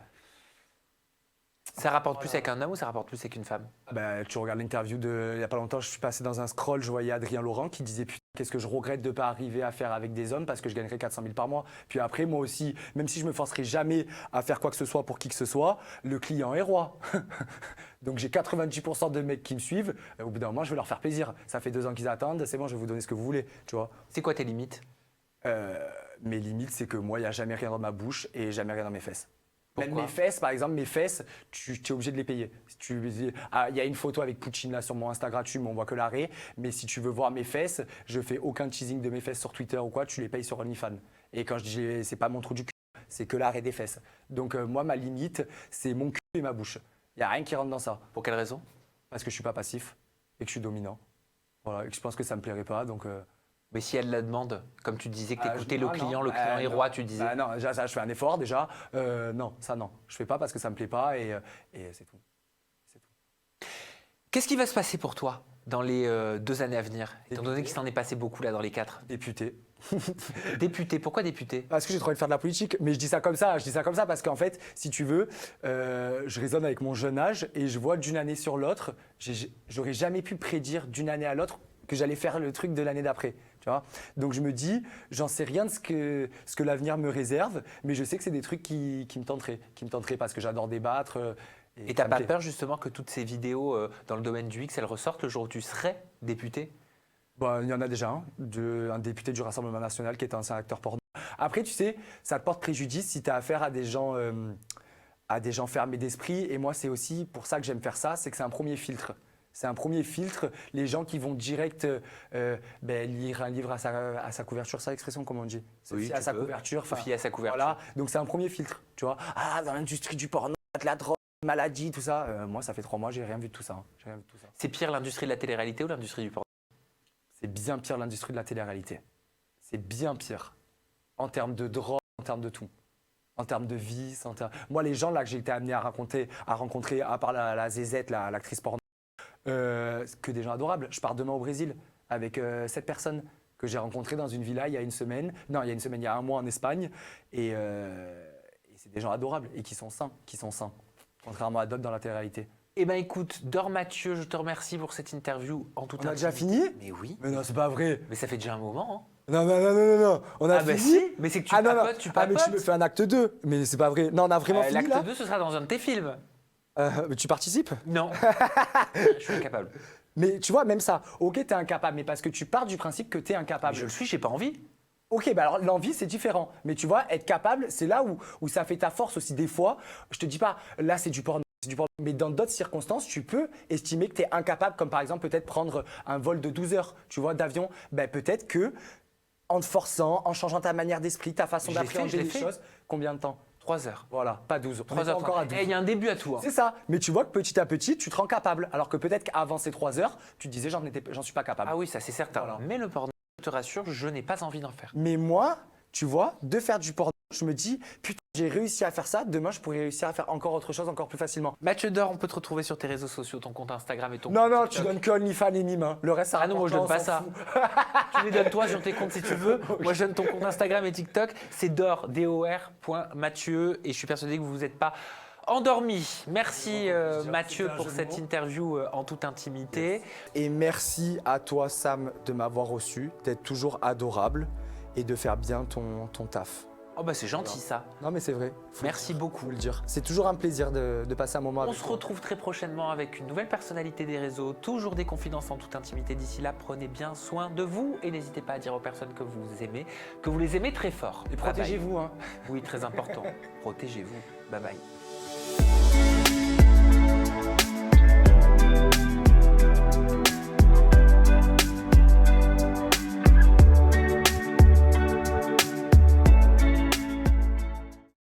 Ça rapporte plus avec un homme ou ça rapporte plus avec une femme?
Bah, tu regardes l'interview il n'y a pas longtemps, je suis passé dans un scroll, je voyais Adrien Laurent qui disait putain, qu'est-ce que je regrette de ne pas arriver à faire avec des hommes parce que je gagnerais 400 000 par mois. Puis après, moi aussi, même si je me forcerai jamais à faire quoi que ce soit pour qui que ce soit, le client est roi. Donc j'ai 90% de mecs qui me suivent. Au bout d'un moment, je vais leur faire plaisir. Ça fait 2 ans qu'ils attendent, c'est bon, je vais vous donner ce que vous voulez, tu vois.
C'est quoi tes limites?
Mes limites, c'est que moi, il n'y a jamais rien dans ma bouche et jamais rien dans mes fesses. Même
Pourquoi?
mes fesses, par exemple, mes fesses, tu es obligé de les payer. Si il y a une photo avec Poutine là sur mon Insta gratuit, mais on voit que l'arrêt. Mais si tu veux voir mes fesses, je fais aucun teasing de mes fesses sur Twitter ou quoi, tu les payes sur OnlyFans. Et quand je dis, c'est pas mon trou du cul, c'est que l'arrêt des fesses. Donc moi, ma limite, c'est mon cul et ma bouche. Il n'y a rien qui rentre dans ça.
Pour quelle raison?
Parce que je suis pas passif et que je suis dominant. Voilà, et que je pense que ça me plairait pas, donc.
Mais si elle la demande, comme tu disais que t'écoutais
non,
le client est
non.
roi, tu disais.
Non, déjà, ça, je fais un effort déjà. Non, ça non. Je fais pas parce que ça me plaît pas et c'est tout. C'est tout.
Qu'est-ce qui va se passer pour toi dans les 2 années à venir, étant donné qu'il s'en est passé beaucoup là dans les 4?
Député.
Député, pourquoi député?
Parce que j'ai trop envie de faire de la politique, mais je dis ça comme ça. Je dis ça comme ça parce qu'en fait, si tu veux, je raisonne avec mon jeune âge et je vois d'une année sur l'autre, j'aurais jamais pu prédire d'une année à l'autre que j'allais faire le truc de l'année d'après. Tu vois. Donc je me dis, j'en sais rien de ce que l'avenir me réserve, mais je sais que c'est des trucs qui me tenteraient parce que j'adore débattre.
Et t'as pas peur justement que toutes ces vidéos dans le domaine du X, elles ressortent le jour où tu serais député?
Bon, il y en a déjà un député du Rassemblement national qui est un ancien acteur porno. Après, tu sais, ça te porte préjudice si tu as affaire à des gens fermés d'esprit. Et moi, c'est aussi pour ça que j'aime faire ça, c'est que c'est un premier filtre. C'est un premier filtre. Les gens qui vont direct lire un livre à sa couverture, c'est l'expression, comment on dit?
Oui,
à sa couverture.
Fier à sa couverture.
Voilà. Donc c'est un premier filtre. Tu vois. Ah, dans l'industrie du porno, de la drogue, maladie, tout ça. Moi, ça fait 3 mois, j'ai rien vu de tout ça. J'ai rien vu de tout ça.
C'est pire l'industrie de la télé-réalité ou l'industrie du porno?
C'est bien pire l'industrie de la télé-réalité. C'est bien pire. En termes de drogue, en termes de tout. En termes de vice. Moi, les gens là que j'ai été amené à rencontrer, à part la ZZ, l'actrice porno, que des gens adorables. Je pars demain au Brésil avec 7 personnes que j'ai rencontrées dans une villa il y a une semaine. Non, il y a un mois en Espagne. Et c'est des gens adorables et qui sont sains. Contrairement à d'autres dans la télé-réalité.
Eh bien écoute, Dor Mathieu, je te remercie pour cette interview en toute
On a déjà
intimité.
fini?
Mais oui.
Mais non, c'est pas vrai.
Mais ça fait déjà un moment.
Non. On a
Ah bah
fini.
si, mais c'est que tu papotes, tu papotes.
Mais tu me fais un acte 2. Mais c'est pas vrai. Non, on a vraiment fini là.
L'acte 2, ce sera dans un de tes films.
Mais tu participes?
Non. Je suis incapable.
Mais tu vois, même ça. Ok, t'es incapable, mais parce que tu pars du principe que t'es incapable.
Mais je le suis, j'ai pas envie.
Ok, bah alors l'envie c'est différent. Mais tu vois, être capable, c'est là où ça fait ta force aussi. Des fois, je te dis pas, là c'est du porno. Mais dans d'autres circonstances, tu peux estimer que tu es incapable, comme par exemple peut-être prendre un vol de 12 heures, tu vois, d'avion. Ben, peut-être que en te forçant, en changeant ta manière d'esprit, ta façon d'appréhender les choses, combien de temps?
3 heures.
Voilà, pas 12.
3 heures.
Encore à 12.
Et il y a un début à tout. Hein.
C'est ça. Mais tu vois que petit à petit, tu te rends capable. Alors que peut-être qu'avant ces 3 heures, tu te disais, j'en suis pas capable.
Ah oui, ça c'est certain.
Voilà.
Mais le porno, je te rassure, je n'ai pas envie d'en faire.
Mais moi, tu vois, de faire du porno, je me dis, putain, j'ai réussi à faire ça, demain je pourrais réussir à faire encore autre chose, encore plus facilement.
Mathieu Dor, on peut te retrouver sur tes réseaux sociaux, ton compte Instagram et ton
Non,
compte
non,
TikTok.
tu donnes que OnlyFans et Mime. Hein. Le reste, ça
Ah non, moi je donne pas ça. Tu les donnes toi sur tes comptes si tu veux. Moi je donne ton compte Instagram et TikTok. C'est Dor, DOR.Mathieu. Et je suis persuadé que vous vous êtes pas endormi. Merci Mathieu pour cette interview en toute intimité.
Et merci à toi, Sam, de m'avoir reçu, d'être toujours adorable et de faire bien ton taf.
Oh bah c'est gentil ça.
Non, mais c'est vrai.
Merci beaucoup.
Faut le dire. C'est toujours un plaisir de passer un moment
On
avec
se
toi.
retrouve très prochainement avec une nouvelle personnalité des réseaux, toujours des confidences en toute intimité. D'ici là, prenez bien soin de vous et n'hésitez pas à dire aux personnes que vous aimez, que vous les aimez très fort.
Et
Bye bye.
protégez-vous. Hein.
Oui, très important. Protégez-vous. Bye bye.